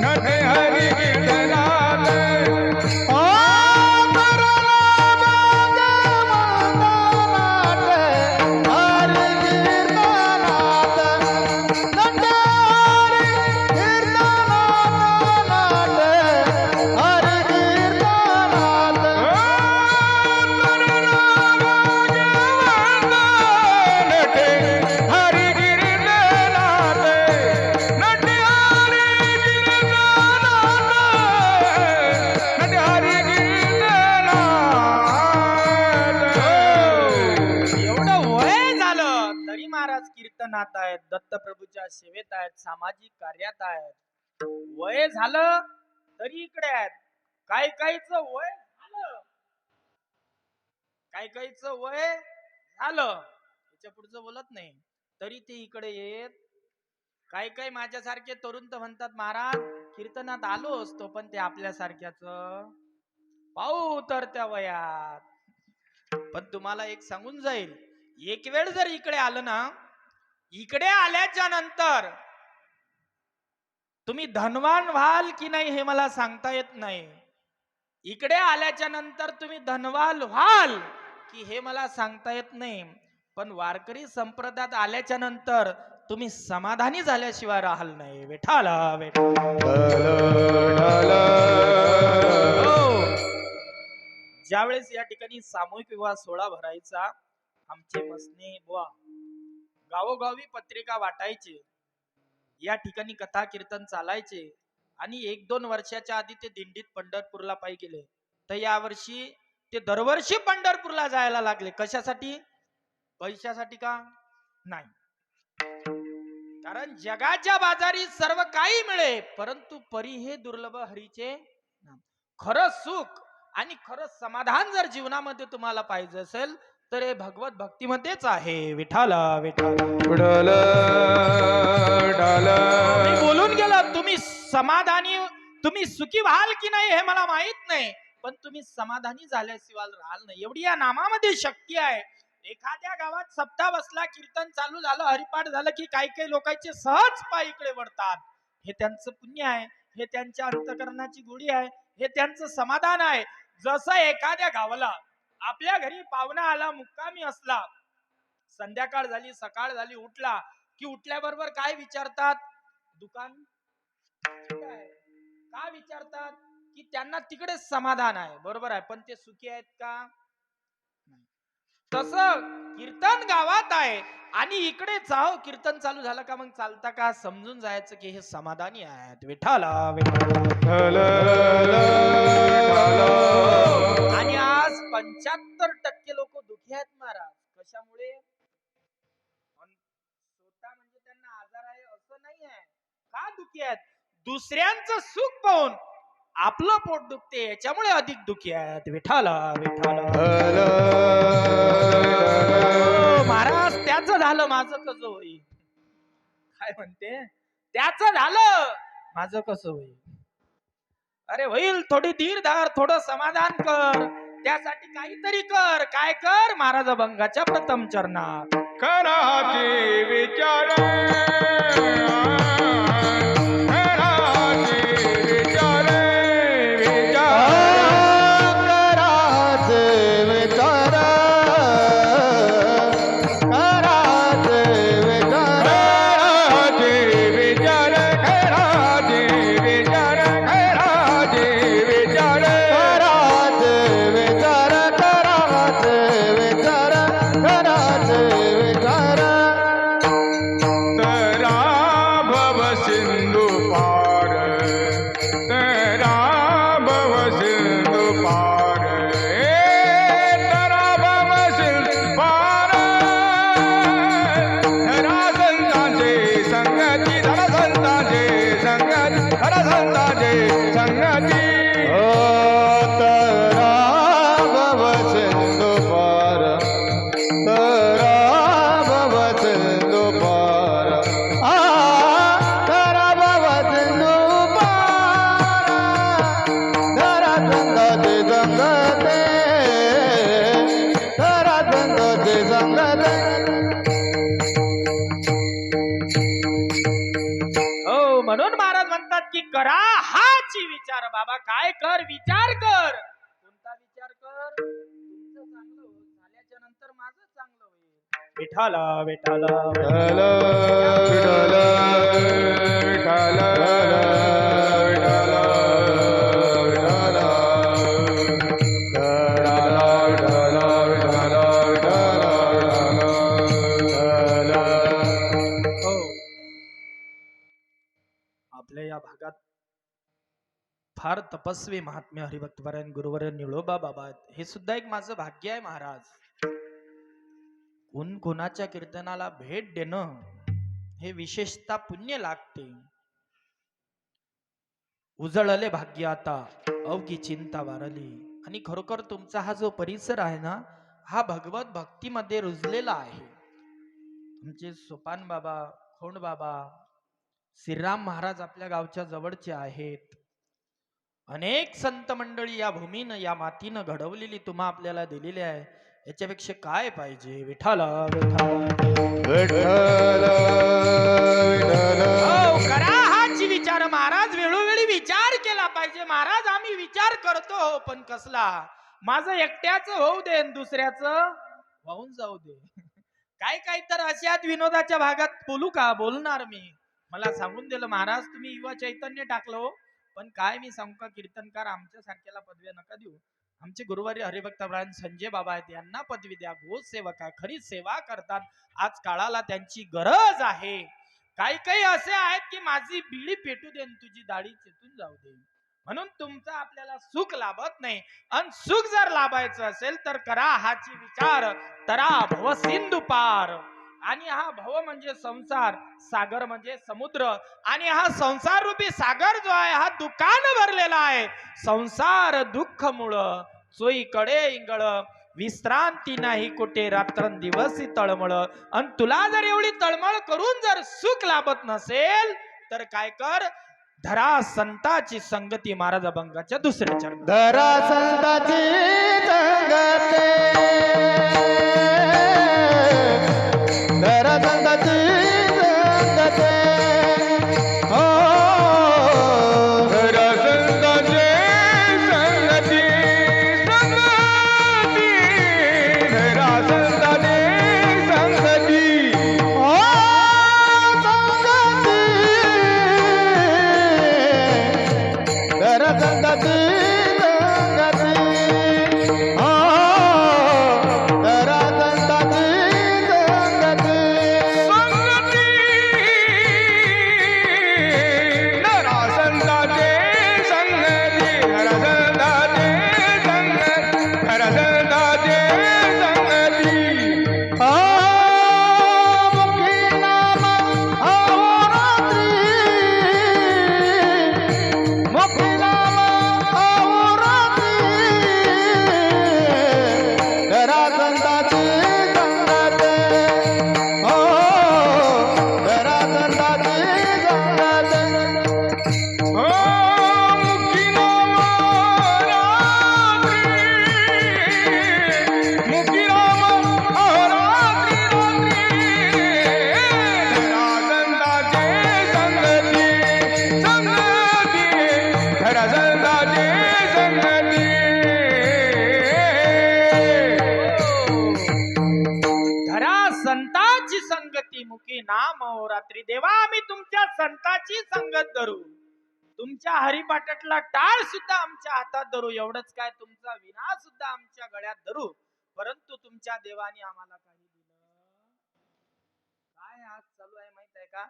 नट हरी कीर्तनात ओ तरना भाग्यवंत नाट्य हरे कीर्तनात नाट्य हरे कीर्तनात नाट्य हरे कीर्तनात एवढं वय झालं तरी महाराज कीर्तनात आहेत, दत्तप्रभूच्या सेवेत आहेत, सामाजिक कार्यात आहेत. वय झालं तरी इकडे आहेत. काही काहीच वय झालं, काही काहीच वय झालं, त्याच्या पुढचं बोलत नाही, तरी ते इकडे येत. काही काही माझ्यासारखे तरुण तर म्हणतात महाराज कीर्तनात आलो असतो, पण ते आपल्यासारख्याच पाहू तर त्या वयात. पण तुम्हाला एक सांगून जाईल, एक वेळ जर इकडे आलं ना, इकडे आल्याच्या नंतर तुम्ही धनवान व्हाल की नाही हे मला सांगता येत नाही. इकडे आल्याच्या नंतर तुम्ही धनवान व्हाल की हे मला सांगता येत नाही, पण वारकरी संप्रदायात आल्याच्या नंतर तुम्ही समाधानी झाल्याशिवाय राहाल नाही. विठाला ज्यावेळेस या ठिकाणी सामूहिक विवाह सोहळा भरायचा, आमचे मसने बुवा गावोगावी पत्रिका वाटायचे, या ठिकाणी कथा कीर्तन चालायचे आणि 1-2 वर्षाच्या आधी ते दिंडीत पंढरपूरला पायी गेले. तर या वर्षी ते दरवर्षी पंढरपूरला जायला लागले. कशासाठी? पैशासाठी का? नाही. कारण जगाच्या बाजारी सर्व काही मिळे, परंतु परी हे दुर्लभ हरीचे नाम. खरं सुख आणि खरं समाधान जर जीवनामध्ये तुम्हाला पाहिजे असेल तर हे भगवत भक्तीमध्येच आहे. विठाला विठाला विठ्ठल विठ्ठल. मी बोलून गेलो, तुम्ही समाधानी, तुम्ही सुखी व्हाल की नाही हे मला माहित नाही, पण तुम्ही समाधानी झाल्याशिवाय राहाल नाही. एवढी या नामामध्ये शक्ती आहे. एखाद्या गावात सप्ताह बसला, कीर्तन चालू झालं, हरिपाठ झालं की काही काही लोकांचे सहज पाय इकडे वळतात. हे त्यांचं पुण्य आहे, हे त्यांच्या अंतकरणाची गोडी आहे, हे त्यांचं समाधान आहे. जसं एखाद्या गावाला आपल्या घरी पाहुणा आला, मुक्कामी असला, संध्याकाळ झाली सकाळ झाली, उठला की उठल्याबरोबर काय विचारतात? दुकान का विचारतात? की त्यांना तिकडे समाधान आहे. बरोबर आहे, पण ते सुखी आहेत का? तसं कीर्तन गावात आहे आणि इकडे जाओ, कीर्तन चालू झालं का मग चालता का समजून जायचं की हे समाधानी आहेत. विठाला आणि आज 75% लोक दुखी आहेत महाराज. कशामुळे? स्वतः म्हणजे त्यांना आजार आहे असं नाही आहे. का दुखी आहेत? दुसऱ्यांचं सुख पाहून आपलं पोट दुखते, याच्यामुळे अधिक दुखी आहेत. विठाला विठाला. महाराज त्याचं झालं माझं कसं होईल? काय म्हणते? त्याचं झालं माझं कसं होईल? अरे होईल, थोडी धीर धार, थोडं समाधान कर, त्यासाठी काहीतरी कर. काय कर? महाराज अभंगाच्या प्रथम चरणात कराची विचार म्हणून महाराज म्हणतात की करा हाची विचार. बाबा काय कर? विचार कर. कोणता विचार कर? तुमचं चांगलं झाल्याच्या नंतर माझं चांगलं होईल. विठाला विठाला आपल्या या भागात फार तपस्वी महात्म्य हरिभक्तपरायण गुरुवर निळोबा बाबा आहेत. हे सुद्धा एक माझं भाग्य आहे महाराज. कोण कोणाच्या कीर्तनाला भेट देणं हे विशेषतः पुण्य लागते. उजळले भाग्य आता अवघी चिंता वारली. आणि खरोखर तुमचा हा जो परिसर आहे ना, हा भगवत भक्तीमध्ये रुजलेला आहे. तुमचे सोपान बाबा, खोंड बाबा, श्रीराम महाराज आपल्या गावच्या जवळचे आहेत. अनेक संत मंडळी या भूमीनं, या मातीनं घडवलेली तुम्हा आपल्याला दिलेली आहे. याच्यापेक्षा काय पाहिजे? विठाला करा हाची विचार. महाराज वेळोवेळी विचार केला पाहिजे. महाराज आम्ही विचार करतो, पण कसला? माझं एकट्याचं होऊ दे आणि दुसऱ्याचं वाहून जाऊ दे. काय काय तर अशात विनोदाच्या भागात बोलू का, बोलणार मी. मला सांगून दिलं महाराज तुम्ही युवा चैतन्य टाकलं हो, पण काय मी सांगू का, कीर्तनकार आमच्या सारख्याला पदव्या नका देऊ. आमचे गुरुवारी हरिभक्त ब्राह्मण संजय बाबा आहेत, यांना पदवी द्या. गोसेवक आहे, खरी सेवा करतात. आज काळाला त्यांची गरज आहे. काही काही असे आहेत की माझी बिळी पेटू दे, तुझी दाढी चेतून जाऊ दे. म्हणून तुमचं आपल्याला सुख लाभत नाही. आणि सुख जर लाभायचं असेल तर करा हाची विचार, तरा भव सिंधू पार. आणि हा भव म्हणजे संसार, सागर म्हणजे समुद्र. आणि हा संसार रूपी सागर जो आहे हा दुःखानं भरलेला आहे. संसार दुःख मुळ चोईकडे इंगळ, विश्रांती नाही कुठे रात्रंदिवस तळमळ. आणि तुला जर एवढी तळमळ करून जर सुख लाभत नसेल तर काय कर, धरा संताची संगती. महाराज अभंगाच्या दुसऱ्या चरण. धरा संताची संगती, धरा संताची संगती. हो धरा संताची संगती, संगती. धरा संताची संगती. हो संगती, धरा संताची संगती. हो धरा संताची संगती. संगती. धरा संताची संगती. धरा संताची संगती. धरा संताची संगती. मुखी नाम अहोरात्री, मुखी नाम अहोरात्री. धरा संताची संगती. हो धरा संताची संगती. हो मुखी नाम रात्री. मुखी नाम अहोरात्री रात्री. धरा संताची संगती. संगती. धरा संताची संगती. धरा संताची संगती, मुखी नाम रात्री. देवा आम्ही तुमच्या संताची संगत धरू, तुमच्या हरिपाठातला टाळ सुद्धा आमच्या हातात धरू. एवढंच काय, तुमचा विना सुद्धा आमच्या गळ्यात धरू. परंतु तुमच्या देवाने आम्हाला काही दिलं काय आज चालू आहे माहित आहे का,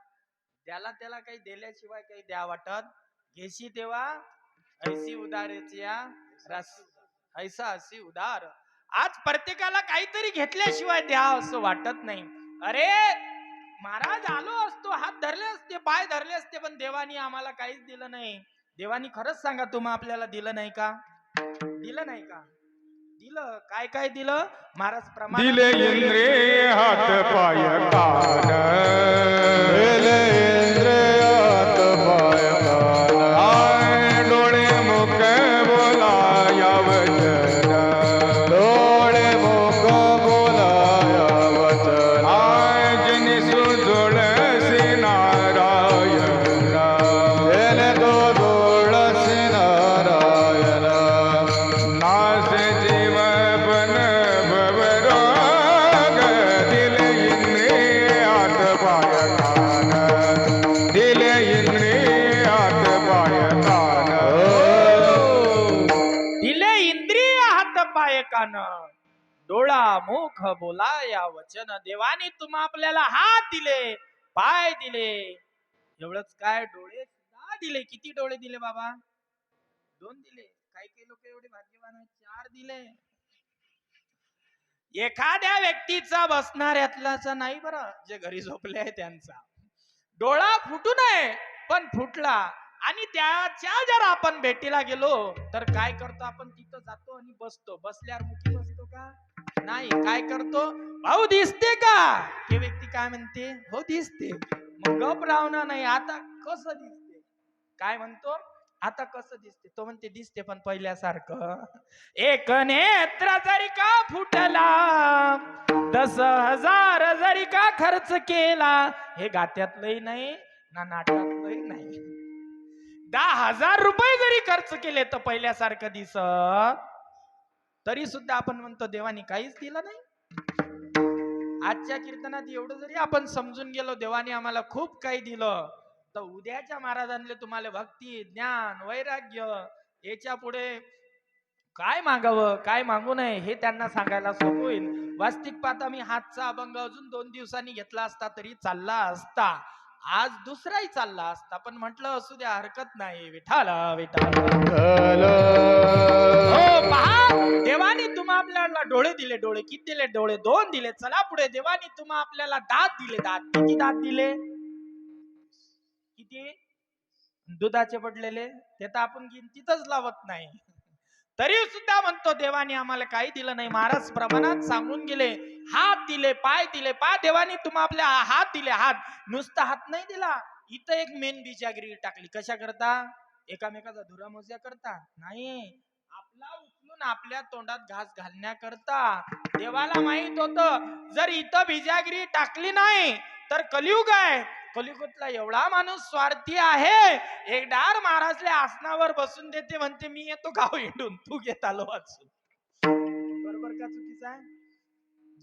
त्याला त्याला काही दिल्याशिवाय काही द्या वाटत. घेशी तेव्हा ऐसी उदारेची रस, ऐसा अशी उदार. आज प्रत्येकाला काहीतरी घेतल्याशिवाय द्या असं वाटत नाही. अरे महाराज आलो असतो, हात धरले असते, पाय धरले असते, पण देवानी आम्हाला काहीच दिलं नाही. देवानी खरंच सांगा तुम्हा आपल्याला दिलं नाही का, दिलं नाही का, दिलं. काय काय दिलं महाराज प्रमाण दिले इंद्रिय हात पाय कान. दिले इंद्रिय हात पाय कान. आय डोळे मुख बोलाया वचन. डोळे मुख बोलाया वचन. आय जिनी सुजोळसी नारायण. गेले तो तुळसी नारायण. नाश जीवन भवरोग. दिले इंद्रिय हात पाय कान. दिले इंद्रिय हात पाय कान. दिले इंद्रिय हात पाय कान, डोळा मुख बोलाया वचन. देवाने तुम्हा आपल्याला हात दिले, पाय दिले, एवढंच काय डोळे सुद्धा दिले. किती डोळे दिले बाबा, 2 दिले. काही काही लोक एवढे भाग्यवान आहेत 4 दिले. एखाद्या व्यक्तीचा बसणाऱ्यातलाचा नाही बरं, जे घरी झोपले आहे त्यांचा डोळा फुटू नये पण फुटला. आणि त्याच्या जर आपण भेटीला गेलो तर काय करतो आपण, तिथं जातो आणि बसतो. बसल्यावर मुखी बसतो का नाही, काय करतो, भाऊ दिसते का, ते व्यक्ती काय म्हणते, हो दिसते. मग गप राहणार नाही, आता कसं दिसते, काय म्हणतो, आता कसं दिसते, तो म्हणते दिसते पण पहिल्यासारखं. एक नेत्र जरी का फुटला, 10,000 जरी का खर्च केला, हे गात्यातलंही नाही ना नाट्यातलंही नाही. 10,000 रुपये जरी खर्च केले तर पहिल्यासारखं दिसत तरी सुद्धा आपण म्हणतो देवाने काहीच दिलं नाही. आजच्या कीर्तनात एवढं जरी आपण समजून गेलो देवाने आम्हाला खूप काही दिलं, तर उद्याच्या महाराजांले तुम्हाला भक्ती, ज्ञान, वैराग्य याच्या पुढे काय मागावं काय मागू नये हे त्यांना सांगायला सोपं होईल. वास्तविक पाहता मी हातचा अभंग अजून 2 दिवसांनी घेतला असता तरी चालला असता, आज दुसराही चालला असता, पण म्हटलं असू द्या हरकत नाही. विठाला विठाला हो पहा, देवाने तुम्हा आपल्याला डोळे दिले. डोळे किती दिले? डोळे 2 दिले. चला पुढे. देवाने तुम्हा आपल्याला दात दिले. दात किती दात दिले? किती? दुधाचे पडलेले ते तर आपण गिनतीतच लावत नाही. तरी सुद्धा म्हणतो देवाने आम्हाला काही दिलं नाही. महाराज प्रमाणात सांगून गेले. हात दिले, पाय दिले. पा देवाने तुम्हा आपल्या हात दिले. हात नुसता हात नाही दिला, इथं एक मेन बिजागिरी टाकली. कशा करता? एकामेकाचा धुरा मोज्या करता नाही, आपला उचलून आपल्या तोंडात घास घालण्याकरता. देवाला माहित होतं जर इथं बिजागिरी टाकली नाही तर कलियुग आहे. कलियुगातला एवढा माणूस स्वार्थी आहे, एकदार महाराजले आसनावर बसून देते, म्हणते मी येतो गाव हिंडून, तू घेत आलो वाचून. बरोबर का चुकीचं आहे?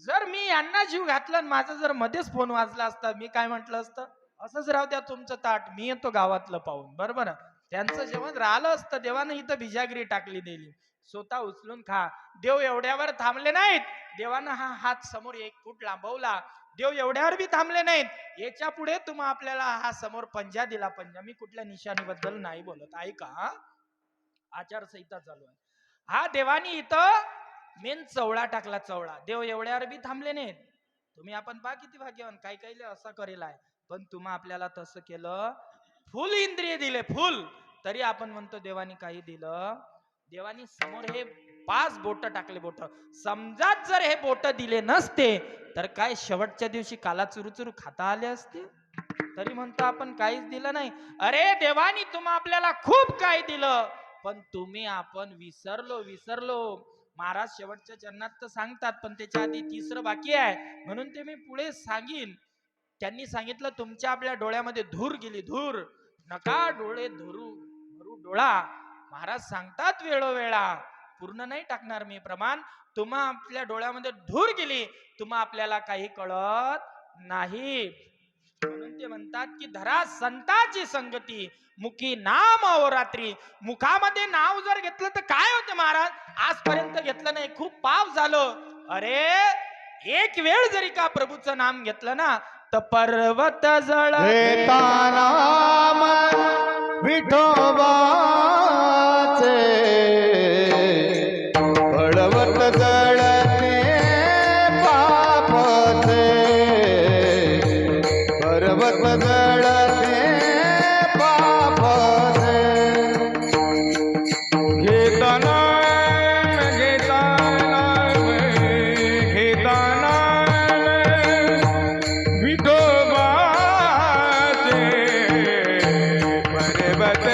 जर मी यांना जीव घातला माझा जर मध्येच फोन वाजला असता, मी काय म्हटलं असतं? असंच राहू द्या तुमचं ताट, मी येतो गावातलं पाहून. बरोबर, त्यांचं जेवण राहिलं असतं. देवानं इथं बिजागिरी टाकली दिली, स्वतः उचलून खा. देव एवढ्यावर थांबले नाहीत. देवानं हा हात समोर 1 फूट लांबवला. देव एवढ्यावर बी थांबले नाहीत. याच्या पुढे तुम्हा आपल्याला हा समोर पंजा दिला. पंजा मी कुठल्या निशाणीबद्दल नाही बोलत, ऐका. आचारसंहिता चालू आहे. हा देवानी इथं मेन चवळा टाकला. चवळा देव एवढ्यावर बी थांबले नाहीत. तुम्ही आपण पहा किती भाग्यवान, काही काही असा करेल आहे, पण तुम्हा आपल्याला तसं केलं. फुल इंद्रिय दिले, फुल. तरी आपण म्हणतो देवानी काही दिलं. देवानी समोर हे 5 बोट टाकले. बोट समजा जर हे बोट दिले नसते तर काय शेवटच्या दिवशी काला चुरूचुरू खाता आले असते? तरी म्हणतो आपण काहीच दिलं नाही. अरे देवानी तुम्हा आपल्याला खूप काही दिलं, पण तुम्ही आपण विसरलो. महाराज शेवटच्या चरणात तर सांगतात, पण त्याच्या आधी 3रं बाकी आहे, म्हणून ते मी पुढे सांगीन. त्यांनी सांगितलं तुमच्या आपल्या डोळ्यामध्ये धूर गेली. धूर नका डोळे धरू डोळा. महाराज सांगतात वेळोवेळा, पूर्ण नाही टाकणार मी प्रमाण. तुम्हा आपल्या डोळ्यामध्ये धूर गेली, तुम्हा आपल्याला काही कळत नाही. म्हणून ते म्हणतात की धरा संताची संगती, मुखी नाम अहोरात्री. मुखामध्ये नाव जर घेतलं तर काय होते महाराज? आजपर्यंत घेतलं नाही, खूप पाप झालं. अरे एक वेळ जरी का प्रभूचं नाम घेतलं ना तर पर्वत जळ नाम विठोबाचे पर्वत जळते पापचे, पर्वत जळते पापचे. घेताना पर्वत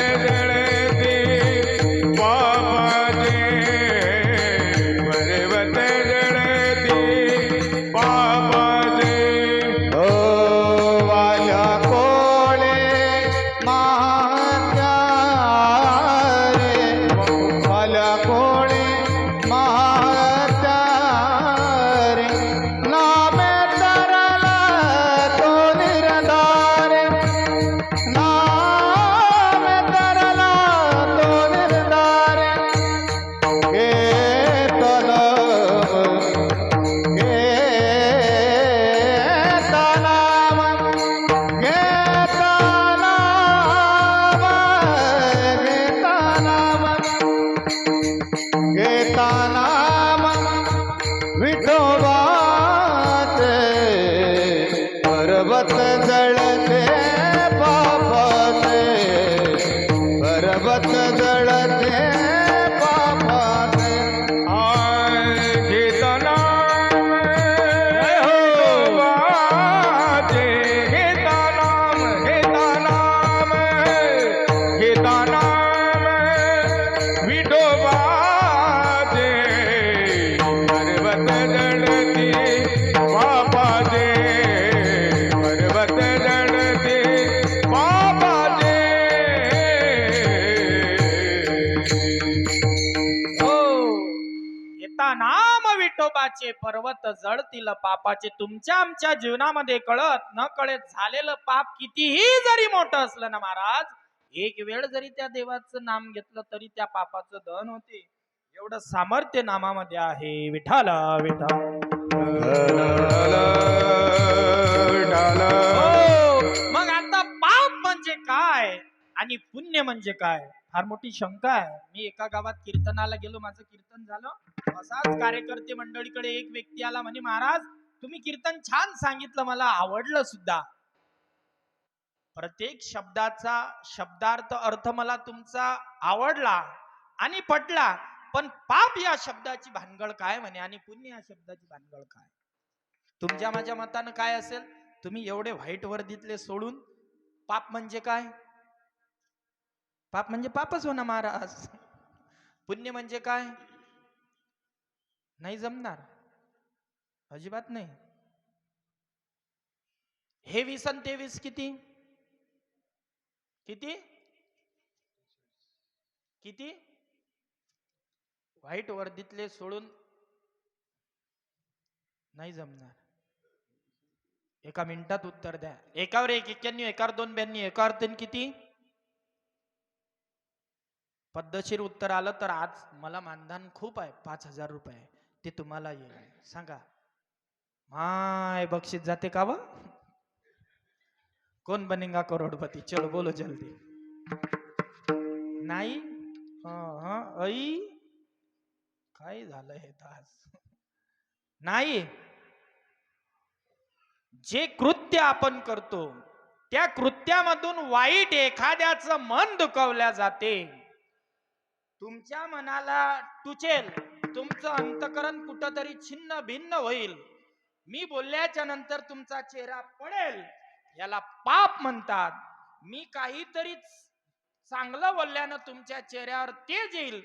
जळते पापाचे, पर्वत जळते पापाचे. घेताना विठोबाचे पर्वत जळते पापाचे, पर्वत जळते पापाचे. हो येता विठोबाचे पर्वत जळतील पापाचे. तुमच्या आमच्या जीवनामध्ये कळत न कळत झालेलं पाप कितीही जरी मोठं असलं ना महाराज, एक वेळ जरी त्या देवाचं नाम घेतलं तरी त्या पापाचं दहन होते. एवढं सामर्थ्य नामामध्ये आहे. विठाला विठाल. मग आता पाप म्हणजे काय आणि पुण्य म्हणजे काय, फार मोठी शंका आहे. मी एका गावात कीर्तनाला गेलो, माझं कीर्तन झालं. असाच कार्यकर्ते मंडळीकडे एक व्यक्ती आला, म्हणे महाराज तुम्ही कीर्तन छान सांगितलं, मला आवडलं सुद्धा. प्रत्येक शब्दाचा शब्दार्थ अर्थ मला तुमचा आवडला आणि पटला, पण पाप या शब्दाची भानगड काय म्हणे आणि पुण्य या शब्दाची भानगड काय. तुमच्या माझ्या मतानं काय असेल? तुम्ही एवढे व्हाईट वर्दीतले सोडून पाप म्हणजे काय? पाप म्हणजे पापच हो ना महाराज. पुण्य म्हणजे काय? नाही जमणार, अजिबात नाही. हे 20 आणि ते 20 किती किती किती? व्हाईट वर्दीतले सोडून नाही जमणार. एका मिनिटात उत्तर द्या. एकावर 1 91, एकावर 2 92, एकावर 3 किती? पद्धतशीर उत्तर आलं तर आज मला मानधन खूप आहे, 5000 रुपये, ते तुम्हाला येईल. सांगा माय बक्षीस जाते का? व कोण बनेगा करोडपती? चलो बोलो जल्दी. नाही आई काय झालं हे तास? नाही. जे कृत्य आपण करतो त्या कृत्यामधून वाईट एखाद्याचं मन दुखवल्या जाते, तुमच्या मनाला टुचेल, तुमचं अंतकरण कुठंतरी छिन्न भिन्न होईल, मी बोलल्याच्या नंतर तुमचा चेहरा पडेल, याला पाप म्हणतात. मी काहीतरी चांगलं बोलल्यानं तुमच्या चेहऱ्यावर तेज येईल.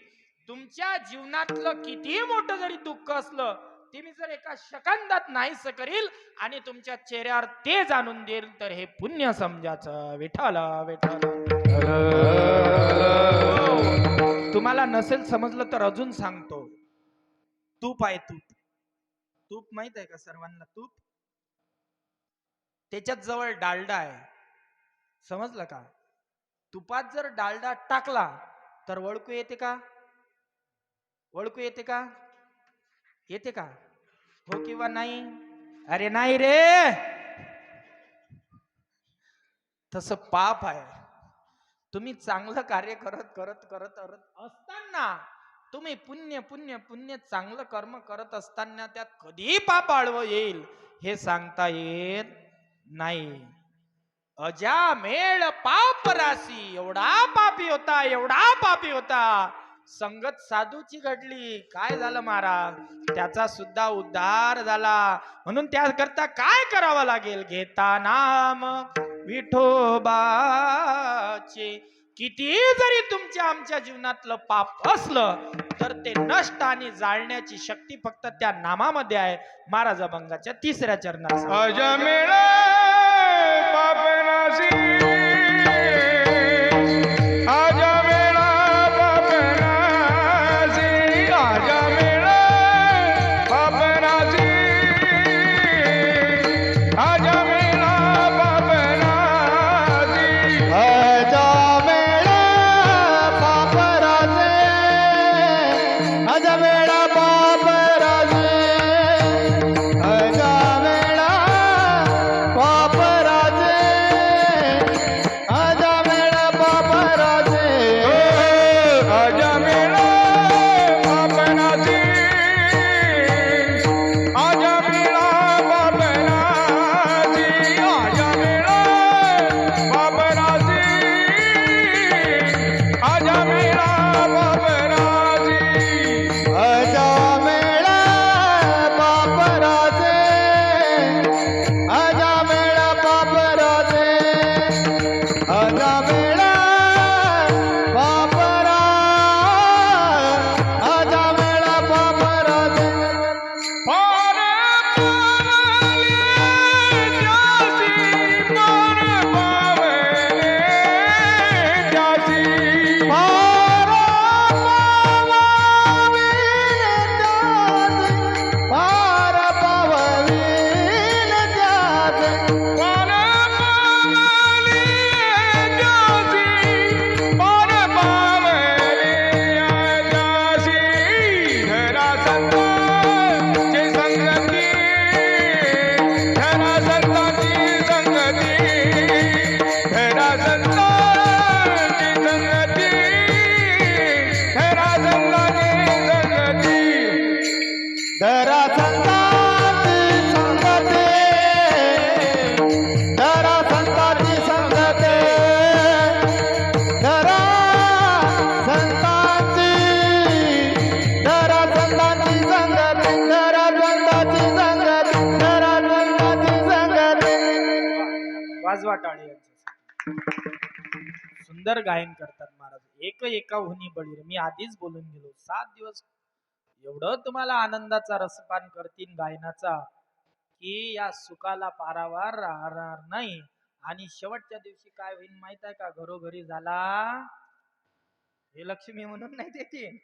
तुमच्या जीवनातलं कितीही मोठं जरी दुःख असलं ते मी जर एका सेकंदात नाहीस करील आणि तुमच्या चेहऱ्यावर तेज आणून देईल, तर हे पुण्य समजायचं. विठाला विठाला. तुम्हाला नसेल समजलं तर अजून सांगतो. तूप आहे, तूप. तूप माहित आहे का सर्वांना? तूप, त्याच्यात जवळ डालडा आहे, समजलं का? तुपात जर डालडा टाकला तर वळकू येते का? वळकू येते का? येते का? हो किंवा नाही? अरे नाही रे. तसं पाप आहे. तुम्ही चांगलं कार्य करत करत करत करत असताना, तुम्ही पुण्य पुण्य पुण्य चांगलं कर्म करत असताना त्यात कधी पाप आळवं येईल हे सांगता येत नाही. अजामेळ पाप राशी, एवढा पापी होता, एवढा पापी होता. संगत साधूची घडली, काय झालं महाराज? त्याचा सुद्धा उद्धार झाला. म्हणून त्याकरता काय करावं लागेल? घेता नाम विठोबाचे. किती जरी तुमच्या आमच्या जीवनातलं पाप असलं तर ते नष्ट आणि जाळण्याची शक्ती फक्त त्या नामामध्ये आहे. महाराज अभंगाच्या 3ऱ्या चरणात. अजमेळ पापनाशी, अजमेळ पापनाशी, अजमेळ पापनाशी, अजमेळ पापनाशी, अजमेळ पापराजे, अजमेळ पापराजे, अजमेळ पापराजे, जोरदार टाळी यांच्यासाठी. सुंदर गायन करतात महाराज. एका हुनी बळीर. मी आधीच बोलून गेलो 7 दिवस एवढं तुम्हाला आनंदाचा रसपान करतील गायनाचा की या सुखाला पारावार राहणार नाही. आणि शेवटच्या दिवशी काय होईल माहित आहे का? घरोघरी झाला हे लक्ष्मी म्हणून नाही येतील,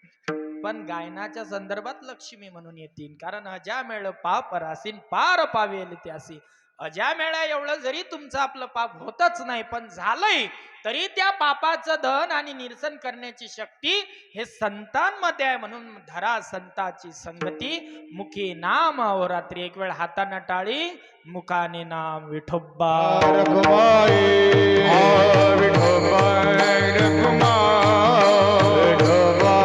पण गायनाच्या संदर्भात लक्ष्मी म्हणून येतील. कारण अजा मेळ पाप रासीन पार पावेल त्यासी. अजा मेळा एवढं जरी तुमचं आपलं पाप होतच नाही पण झालंय तरी त्या पापाचं दहन आणि निरसन करण्याची शक्ती हे संतांमध्ये आहे. म्हणून धरा संताची संगती, मुखी नाम अहोरात्री. एक वेळ हाताने टाळी, मुखाने नाम. विठोबा रखुमाई विठोबा रखुमा विठोबा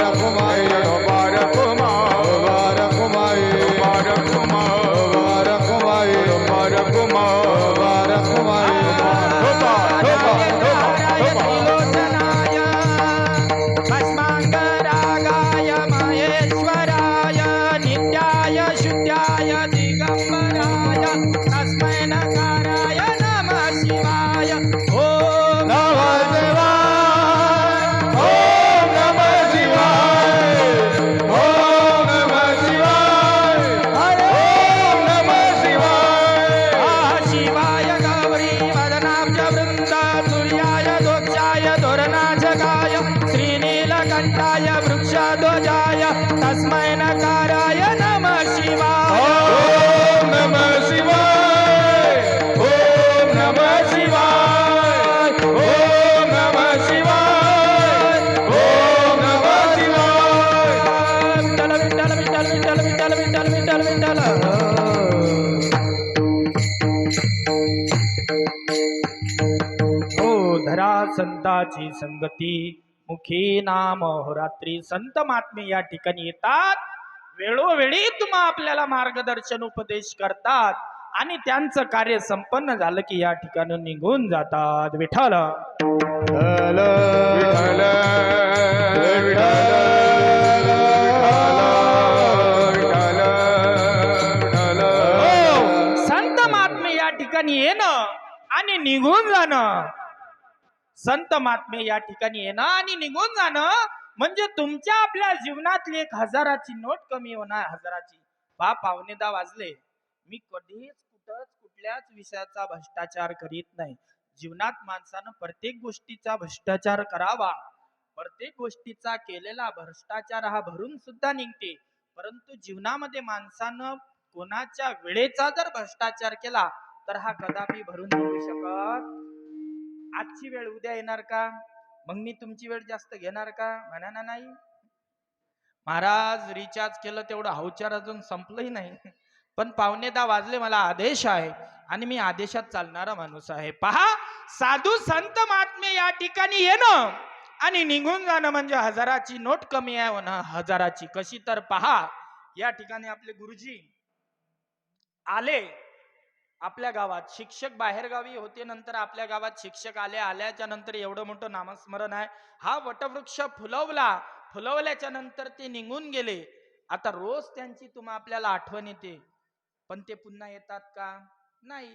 रखुमाई विठोबा रखुमा रखुमा विठोबा रखुमा रखुमाई भस्मांगरागाय महेश्वराय नित्याय शुद्धाय दिगंबराय तस्मै नकाराय नमः शिवाय. ओम शिवाय गौरी वदनाब्ज वृंद सूर्याय दोक्षाय धोरणाजगाय श्रीनीलकंठाय वृक्षध्वजाय तस्मै नकाराय नमः शिवाय. ओम नमः शिवाय ओम नमः शिवाय ओम नमः शिवाय ओम नमः शिवाय. विठ्ठल विठ्ठल विठ्ठल विठ्ठल विठ्ठल विठ्ठल विठ्ठल विठ्ठल. ओ धरा संताची संगती, मुखी नाम अहोरात्री. संत महात्मे या ठिकाणी येतात, वेळोवेळी तुम्हा आपल्याला मार्गदर्शन उपदेश करतात आणि त्यांचं कार्य संपन्न झालं की या ठिकाणी निघून जातात. विठ्ठल विठ्ठल विठ्ठल विठ्ठल विठ्ठल. संत महात्मे या ठिकाणी येणं आणि निघून जाणं, संत महात्मे या ठिकाणी येणं आणि निघून जाणं म्हणजे तुमच्या आपल्या जीवनातली 1000ची नोट कमी होणार. 1000ची. पावणेदा वाजले. मी कधीच कुठल्याच विषयाचा भ्रष्टाचार करीत नाही. जीवनात माणसानं प्रत्येक गोष्टीचा भ्रष्टाचार करावा. प्रत्येक गोष्टीचा केलेला भ्रष्टाचार हा भरून सुद्धा निघते. परंतु जीवनामध्ये माणसानं कोणाच्या वेळेचा जर भ्रष्टाचार केला तर हा कदापि भरून निघू शकत. आजची वेळ उद्या येणार का? मग मी तुमची वेळ जास्त घेणार का? म्हणा नाही. महाराज रिचार्ज केलं तेवढं हाउचार अजून संपलंही नाही. पण 9:15 वाजले, मला आदेश आहे आणि मी आदेशात चालणारा माणूस आहे. पहा, साधू संत महात्मे या ठिकाणी येणं आणि निघून जाणं म्हणजे 1000ची नोट कमी आहे ना. 1000ची कशी तर पहा, या ठिकाणी आपले गुरुजी आले. आपल्या गावात शिक्षक बाहेर गावी होते, नंतर आपल्या गावात शिक्षक आले. आल्याच्या नंतर एवढं मोठं नामस्मरण आहे. हा वटवृक्ष फुलवल्याच्या नंतर ते निघून गेले. आता रोज त्यांची तुम्हा आपल्याला आठवण येते, पण ते पुन्हा येतात का? नाही,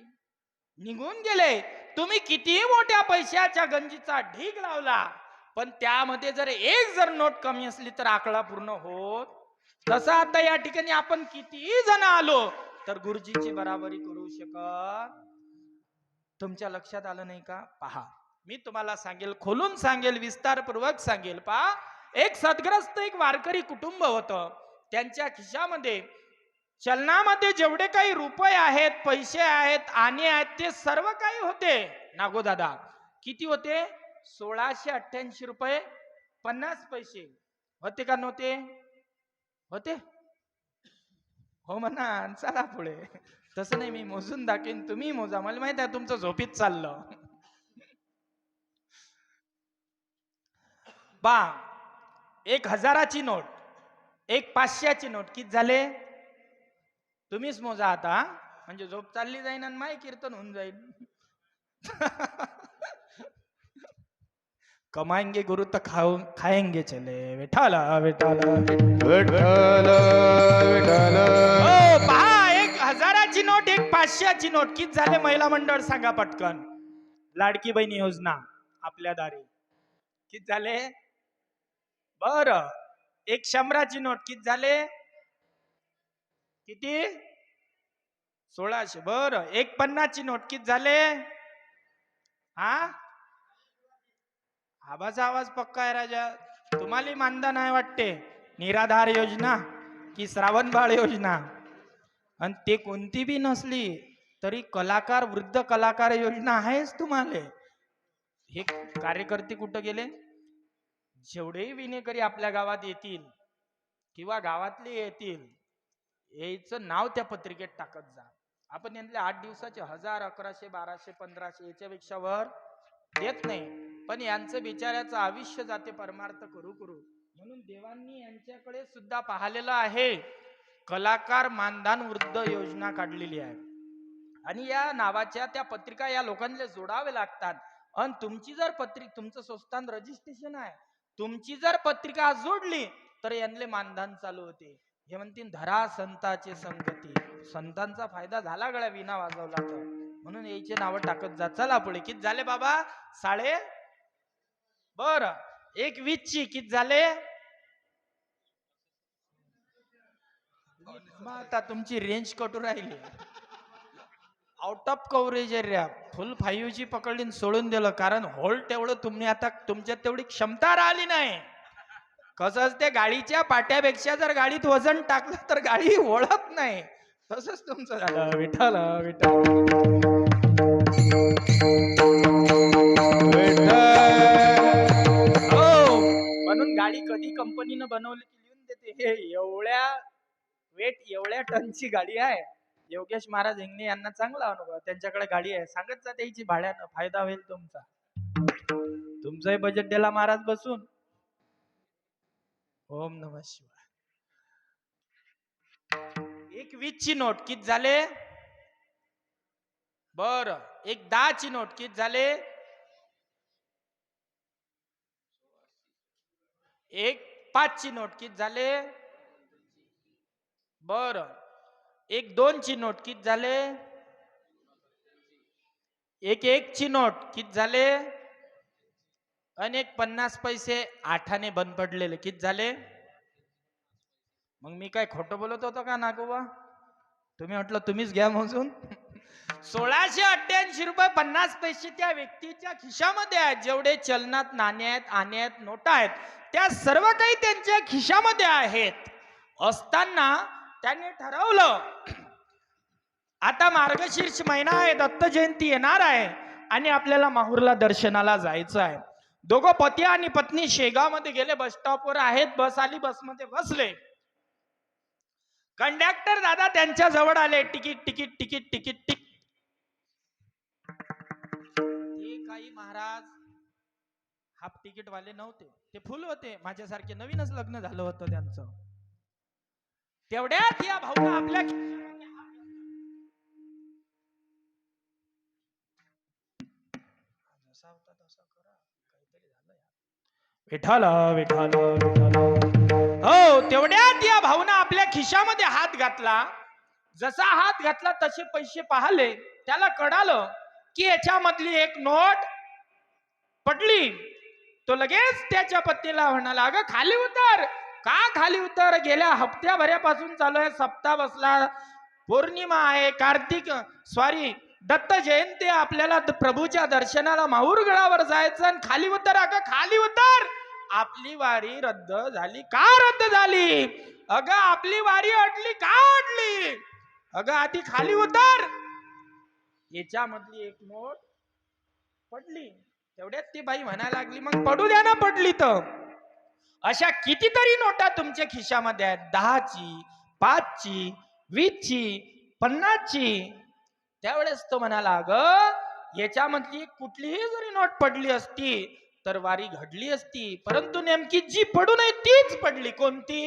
निघून गेले. तुम्ही कितीही मोठ्या पैशाच्या गंजीचा ढीग लावला, पण त्यामध्ये जर एक जर नोट कमी असली तर आकडा पूर्ण होत. तसं आता या ठिकाणी आपण कितीही जण आलो तर गुरुजींची बराबरी करू शकत. तुमच्या लक्षात आलं नाही का? पहा, मी तुम्हाला सांगेल, खोलून सांगेल, विस्तारपूर्वक सांगेल. पहा, एक सद्ग्रस्त एक वारकरी कुटुंब होतं. त्यांच्या खिशामध्ये चलनामध्ये जेवढे काही रुपये आहेत, पैसे आहेत, आणे आहेत, ते सर्व काही होते. नागो दादा, किती होते? 1688 रुपये 50 पैसे होते का नव्हते? होते हो म्हणा, चला पुढे. तसं नाही, मी मोजून दाखवेन, तुम्ही मोजा. मला माहित आहे तुमचं झोपीत चाललं. बा, 1000ची नोट, एक 500ची नोट किती झाले? तुम्हीच मोजा आता, म्हणजे झोप चालली जाईन आणि माय कीर्तन होऊन जाईल. कमाएंगे गुरु तर खाएंगे चले. विठाला विठाला विठ्ठल विठ्ठल. हो पहा, 1000ची नोट, एक 500ची नोट किती झाले? महिला मंडळ सांगा पटकन. लाडकी बहीण योजना आपल्या दारी किती झाले? बर, एक 100ची नोट किती झाले? किती? 1600. बर, एक 50ची नोट किती झाले? हा, आवाजा आवाज पक्का आहे राजा. तुम्हाला मानधन आहे वाटते, निराधार योजना की श्रावण बाळ योजना. आणि ते कोणती बी नसली तरी कलाकार, वृद्ध कलाकार योजना आहेच तुम्हाला. हे कार्यकर्ते कुठं गेले? जेवढेही विनेकरी आपल्या गावात येतील किंवा गावातले येतील, याचं नाव त्या पत्रिकेत टाकत जा. आपण यांना 8 दिवसाचे 1000, 1100, 1200, 1500 याच्यापेक्षा वर देत नाही. पण यांचं बिचाऱ्याचं आयुष्य जाते परमार्थ करू करू. म्हणून देवांनी यांच्याकडे सुद्धा पाहिलेलं आहे. कलाकार मानधन वृद्ध योजना काढलेली आहे. आणि या नावाच्या त्या पत्रिका या लोकांना जोडावे लागतात. आणि तुमची जर तुमचं संस्थान रजिस्ट्रेशन आहे, तुमची जर पत्रिका जोडली तर यांना मानधन चालू होते. हे म्हणतील धरा संतांचे संगती. संतांचा फायदा झाला गळ्या विना वाजवला तर. म्हणून याचे नाव टाकत जा. चला पुढे. किती झाले बाबा? 5.5. बर, एक 20ची किती झाले? आता तुमची रेंज कटू राहिली. Out of coverage area. Full 5G पकडली सोडून दिलं, कारण होल्ड तेवढं तुम्ही आता तुमच्यात तेवढी क्षमता राहिली नाही. कसं असते, गाडीच्या पाट्यापेक्षा जर गाडीत वजन टाकलं तर गाडी ओळख नाही. तसंच तुमचं झालं. विठ्ठल विठ्ठल. हो, म्हणून गाडी कधी कंपनीनं बनवली की लिहून देते, हे एवढ्या टनची गाडी आहे. योगेश महाराज हिंगणे यांना चांगला अनुभव, त्यांच्याकडे गाडी आहे. सांगत जा त्याची भाड्यानं, फायदा होईल तुमचा. तुमचंही बजेट द्याला महाराज बसून. ओम नमः शिवाय. एक 20ची नोट किती झाले? बर, एक 10ची नोट किती झाले? एक 5ची नोट किती झाले? बर, एक 2ची नोट किती झाले? एक 1ची नोट किती झाले? आणि एक 50 पैसे 8ने बंद पडलेले किती झाले? मग मी काय खोटं बोलत होतो का नागोबा? तुम्ही म्हटलं तुम्हीच घ्या मोजून. 1688 रुपये 50 पैसे त्या व्यक्तीच्या खिशामध्ये आहेत. जेवढे चलनात नाणे आहेत, आणे आहेत, नोटा आहेत, त्या सर्व काही त्यांच्या खिशामध्ये आहेत. असताना त्याने ठरवलं, आता मार्गशीर्ष महिना आहे, दत्त जयंती येणार आहे आणि आपल्याला माहूरला दर्शनाला जायचं आहे. दोघं पती आणि पत्नी शेगावमध्ये गेले. बस स्टॉपवर आहेत, बस आली, बसमध्ये बसले. कंडक्टर दादा त्यांच्या जवळ आले. Ticket ticket ticket ticket ticket. ते काही महाराज हाफ तिकीट वाले नव्हते, ते फुल होते. माझ्यासारखे नवीनच लग्न झालं होतं त्यांचं. तेवढ्यात या भाऊला आपल्या विठाला विठाला विठाला. हो, तेवढ्यात या भाऊनं आपल्या खिशामध्ये हात घातला. जसा हात घातला तसे पैसे पाहिले. त्याला कळालं की याच्यामधली एक नोट पडली. तो लगेच त्याच्या पत्नीला म्हणाला, अगं खाली उतर. का खाली उतर? गेल्या हप्त्याभरापासून चालू आहे, सप्ताह बसला, पौर्णिमा आहे, दत्त जयंती, आपल्याला प्रभूच्या दर्शनाला माहूरगडावर जायचं आणि खाली उतर. अगं खाली उतर. आपली वारी रद्द झाली. का रद्द झाली? अगं आपली वारी अडली. का अडली? अगं आधी खाली उतर. याच्यामधली एक नोट पडली. तेवढ्यात ती बाई म्हणायला लागली, मग पडू द्या ना, पडली तर. अशा कितीतरी नोटा तुमच्या खिशामध्ये आहेत. 10ची, 5ची, 20ची 50ची त्यावेळेस तो म्हणाला ग याच्यामधली कुठलीही जरी नोट पडली असती तर वारी घडली असती, परंतु नेमकी जी पडू नये तीच पडली. कोणती?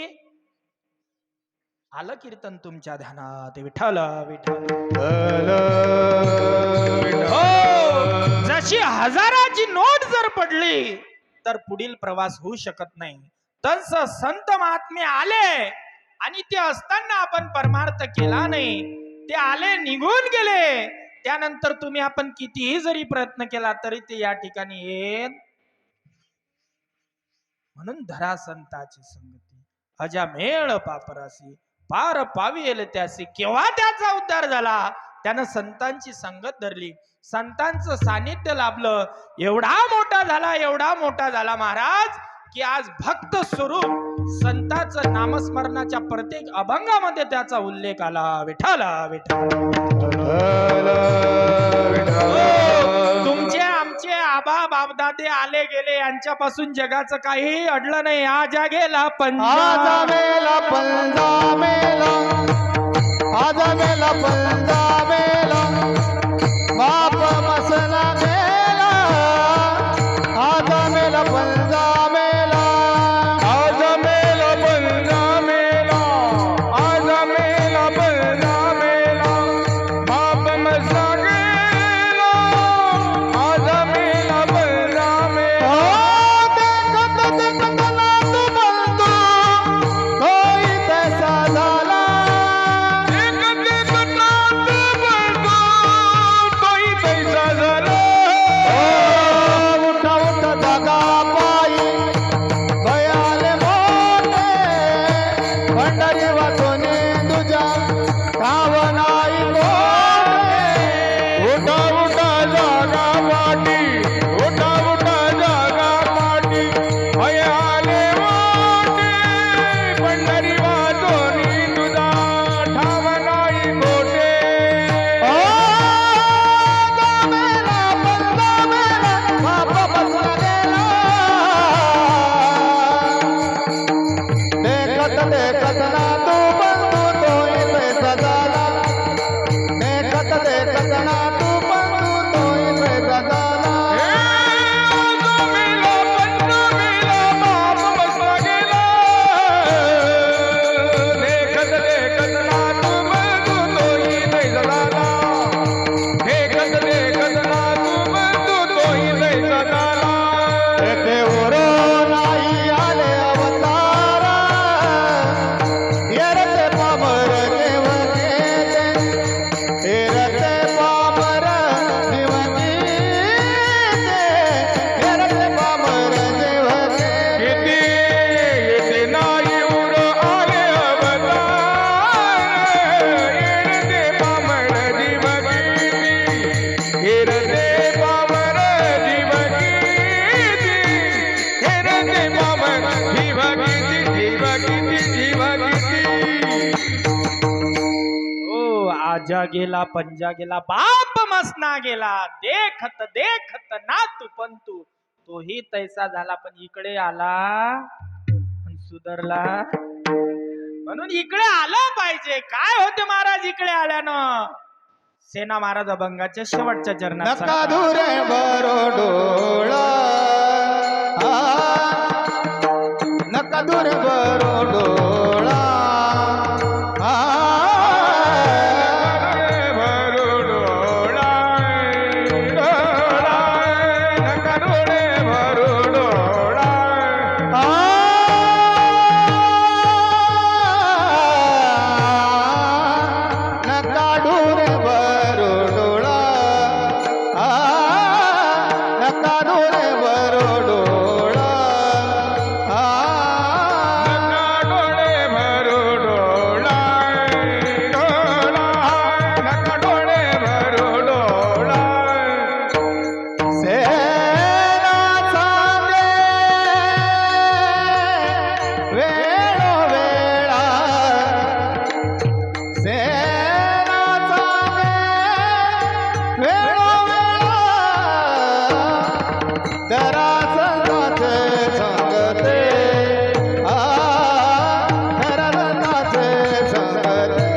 आलं कीर्तन तुमच्या ध्यानात? विठ्ठल विठ्ठल. हो, जशी हजाराची नोट जर पडली तर पुढील प्रवास होऊ शकत नाही. तस संत महात्मे आले आणि ते असताना आपण परमार्थ केला नाही, ते आले निघून गेले, त्यानंतर तुम्ही आपण कितीही जरी प्रयत्न केला तरी ते या ठिकाणी येत. म्हणून धरा संताची संगती, अजामेळ पापरासी पार पावेल त्यासी. केव्हा त्याचा उद्धार झाला? त्यानं संतांची संगत धरली, संतांचं सानिध्य लाभलं. एवढा मोठा झाला महाराज की आज भक्त स्वरूप संतांचं नामस्मरणाच्या प्रत्येक अभंगामध्ये त्याचा उल्लेख आला. विठ्ठल विठ्ठल. तुमचे आमचे आबा बापदादे आले गेले, यांच्यापासून जगाचं काही अडलं नाही. आजा गेला पंजा मेला पंजा मेला, आजा मेला पंजा मेला, बाप मसला गेला, आजा मेला पंजा मेला, आजा मेला पंजा मेला, आजा मेला पंजा मेला, बाप मसला गेला, आजा मेला पंजा मेला. देखत देखत नातू बनतो, तोही तसा झाला, देखत देखत नातू बनतो, तोही तैसा झाला. उठा उठा जागा पायी भयाले मोठे, पंढरी वाचोने तुझ्या ठाव नाही कोठे. उठा उठा जागा पाटी, उठा उठा जागा पाटी, भय आले वाटे, पंढरी वाजोनी तुझा ठाव नाही कोठे. मेला पंजा मेला, बाप बसला गेला, देखत देखत ना तू बंधू तोही पैसा झाला, देखत देखत ना तू बंधू तोही पैसा झाला. आजा मेला पंजा मेला, बाप बसला गेला, देखत देखत नातू बंधू तोही तैसा झाला, देखत देखत नातू बंधू तोही तैसा झाला. येथे ओरो नाही आले अवतारा, येरते पामर देव गेले, येरते पामर देव गेले, येरते पामर देव गेले. येते येते नाही उर आले अवतार, येरते पामर जीव गीती, येरते पामर जीव गीती, येरते पामर जीव गीती, जीव गीती, जीव गीती. ओ आजा गेला पंजा गेला, बाप मसना गेला, देखत देखत नातू पंतू तोही तैसा झाला. पण इकडे आला पण सुधरला. म्हणून इकडे आलं पाहिजे. काय होते महाराज इकडे आल्यानं? सेना महाराज अभंगाच्या शेवटच्या चरणात नका सांगतात. दूरे बरो डोळा, नका दूरे बरो डोळा, भरू डोळा, डोळा, नका डोळे भरू डोळा. नका डोळे बरो डोळा, नका डोळे बरो डोळा, नका डोळे भरू डोळा, डोळा, नका डोळे भरू डोळा. सेना सांगे वेळोवेळा, सेना सांगे वेळोवेळा, जरा संताचे संगते, जरा संताचे संगते,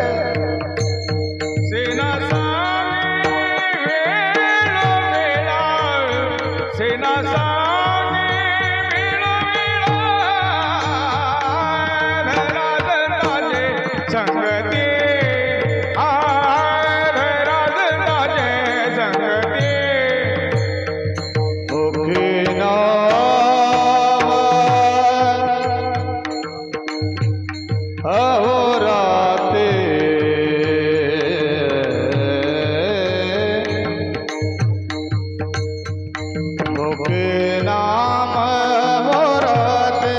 संगती राज राजे संगती मुखी नाम अहोराते मुखी नाम अहोराते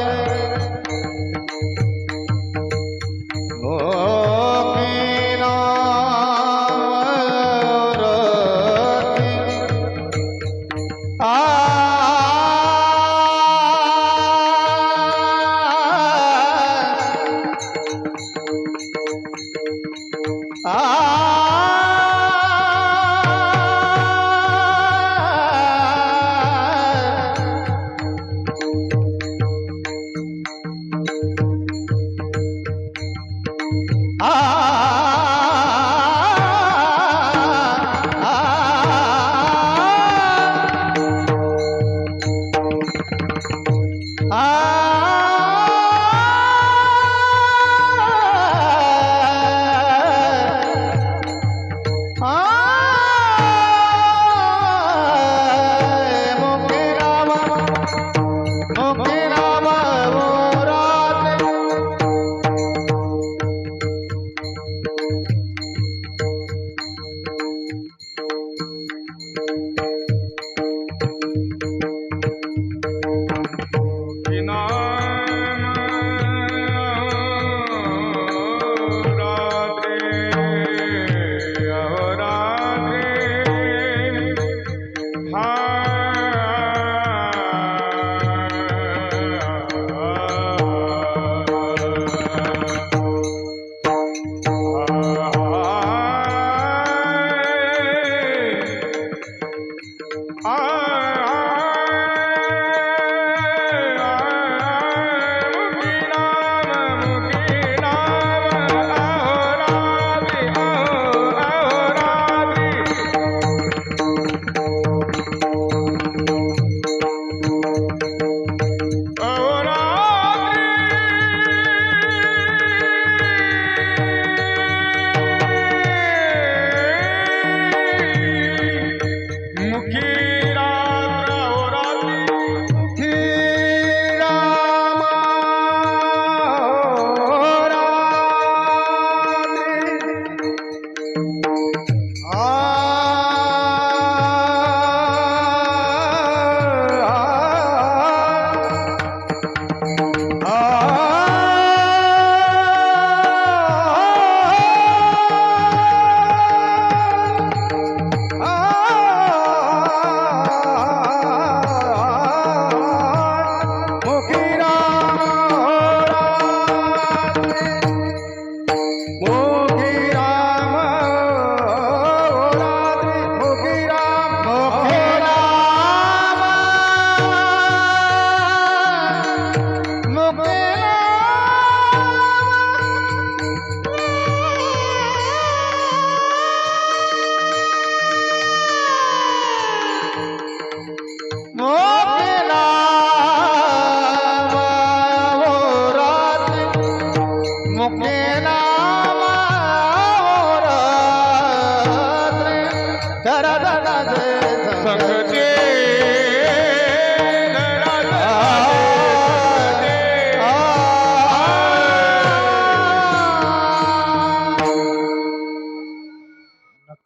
मुखी नाम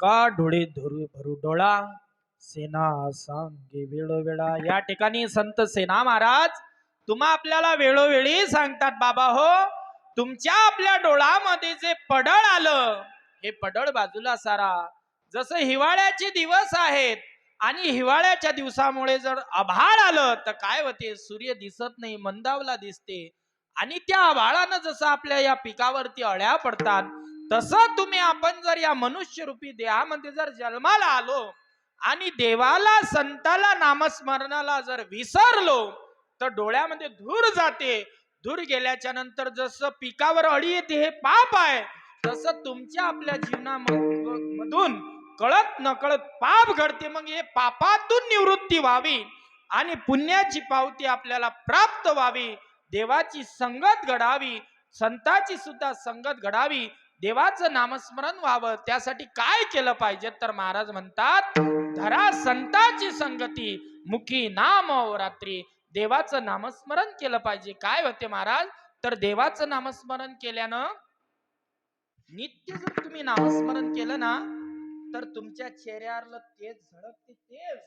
का डोळे धरू भरू डोळा सेना सांगे वेळोवेळा. या ठिकाणी संत सेना महाराज तुम्हा आपल्याला वेळोवेळी सांगतात बाबा हो, तुमच्या आपल्या डोळामध्ये जे पडळ आलं हे पडळ बाजूला सारा. जसं हिवाळ्याचे दिवस आहेत आणि हिवाळ्याच्या दिवसामुळे जर आभाळ आलं तर काय होते, सूर्य दिसत नाही, मंदावला दिसते. आणि त्या आभाळानं जसं आपल्या या पिकावरती अळ्या पडतात तसं तुम्ही आपण जर या मनुष्य रूपी देहामध्ये जर जन्माला आलो आणि देवाला संताला नामस्मरणाला जर विसरलो तर डोळ्यामध्ये धूर जाते. धूर गेल्याच्या नंतर जसं पिकावर अळी येते हे पाप आहे, तसं तुमच्या आपल्या जीवनामधून कळत नकळत पाप घडते. मग हे पापातून निवृत्ती व्हावी आणि पुण्याची पावती आपल्याला प्राप्त व्हावी, देवाची संगत घडावी, संताची सुद्धा संगत घडावी, देवाचं नामस्मरण व्हावं त्यासाठी काय केलं पाहिजे तर महाराज म्हणतात धरा संतांची संगती मुखी नाम रात्री. देवाचं नामस्मरण केलं पाहिजे. काय होते महाराज तर देवाचं नामस्मरण केल्यानं नित्य जर तुम्ही नामस्मरण केलं ना तर तुमच्या चेहऱ्यावर तेज झळकते तेज.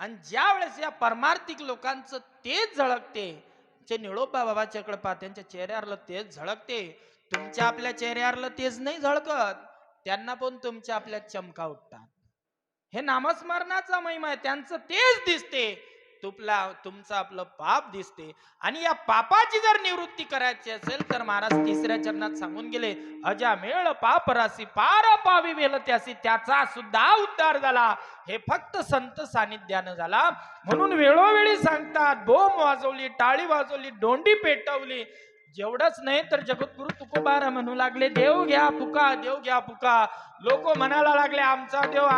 आणि ज्या वेळेस या परमार्थिक लोकांचं तेज झळकते जे निळोबा बाबाच्याकडे पहा त्यांच्या चेहऱ्यावर तेज झळकते. तुमच्या आपल्या चेहऱ्यावर तेज नाही झळकत त्यांना पण तुमच्या आपल्या चमका उठतात. हे नामस्मरणाचा महिमा आहे. त्यांचं तेज दिसते तुमचं आपलं पाप दिसते. आणि या पापाची जर निवृत्ती करायची असेल तर महाराज तिसऱ्या चरणात सांगून गेले अजामेळ पाप राशी पार पावी वेल त्यासी त्याचा सुद्धा उद्धार झाला. हे फक्त संत सानिध्यानं झाला. म्हणून वेळोवेळी सांगतात बोम वाजवली टाळी वाजवली डोंडी पेटवली. जेवढंच नाही तर जगद्गुरु तुकोबारा म्हणू लागले देव घ्या पुका देव घ्या पुका. लोक म्हणायला लागले आमचा देव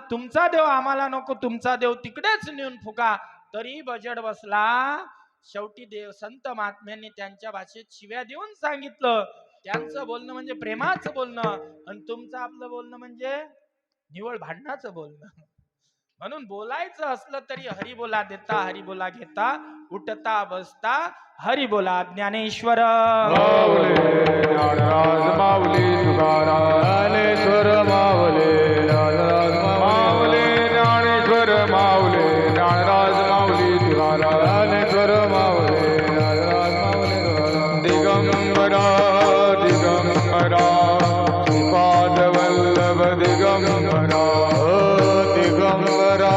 तुमचा देव आम्हाला नको तुमचा देव तिकडेच नेऊन फुका. तरी बजेट बसला. शेवटी देव संत महात्म्यांनी त्यांच्या भाषेत शिव्या देऊन सांगितलं. त्यांचं बोलणं म्हणजे प्रेमाचं बोलणं आणि तुमचं आपलं बोलणं म्हणजे निवळ भांडणाचं बोलणं. म्हणून बोलायचं असलं तरी हरी बोला देता हरी बोला घेता उठता बसता हरी बोला. ज्ञानेश्वर माऊली ज्ञानराज माऊली तुकाराम ज्ञानेश्वर माऊली ज्ञानराज माऊली ज्ञानेश्वर माऊली ज्ञानराज माऊली तुकाराम ज्ञानेश्वर माऊली ज्ञानराज माऊली दिगंबरा दिगंबरा श्रीपाद वल्लभ दिगंबरा दिगंबरा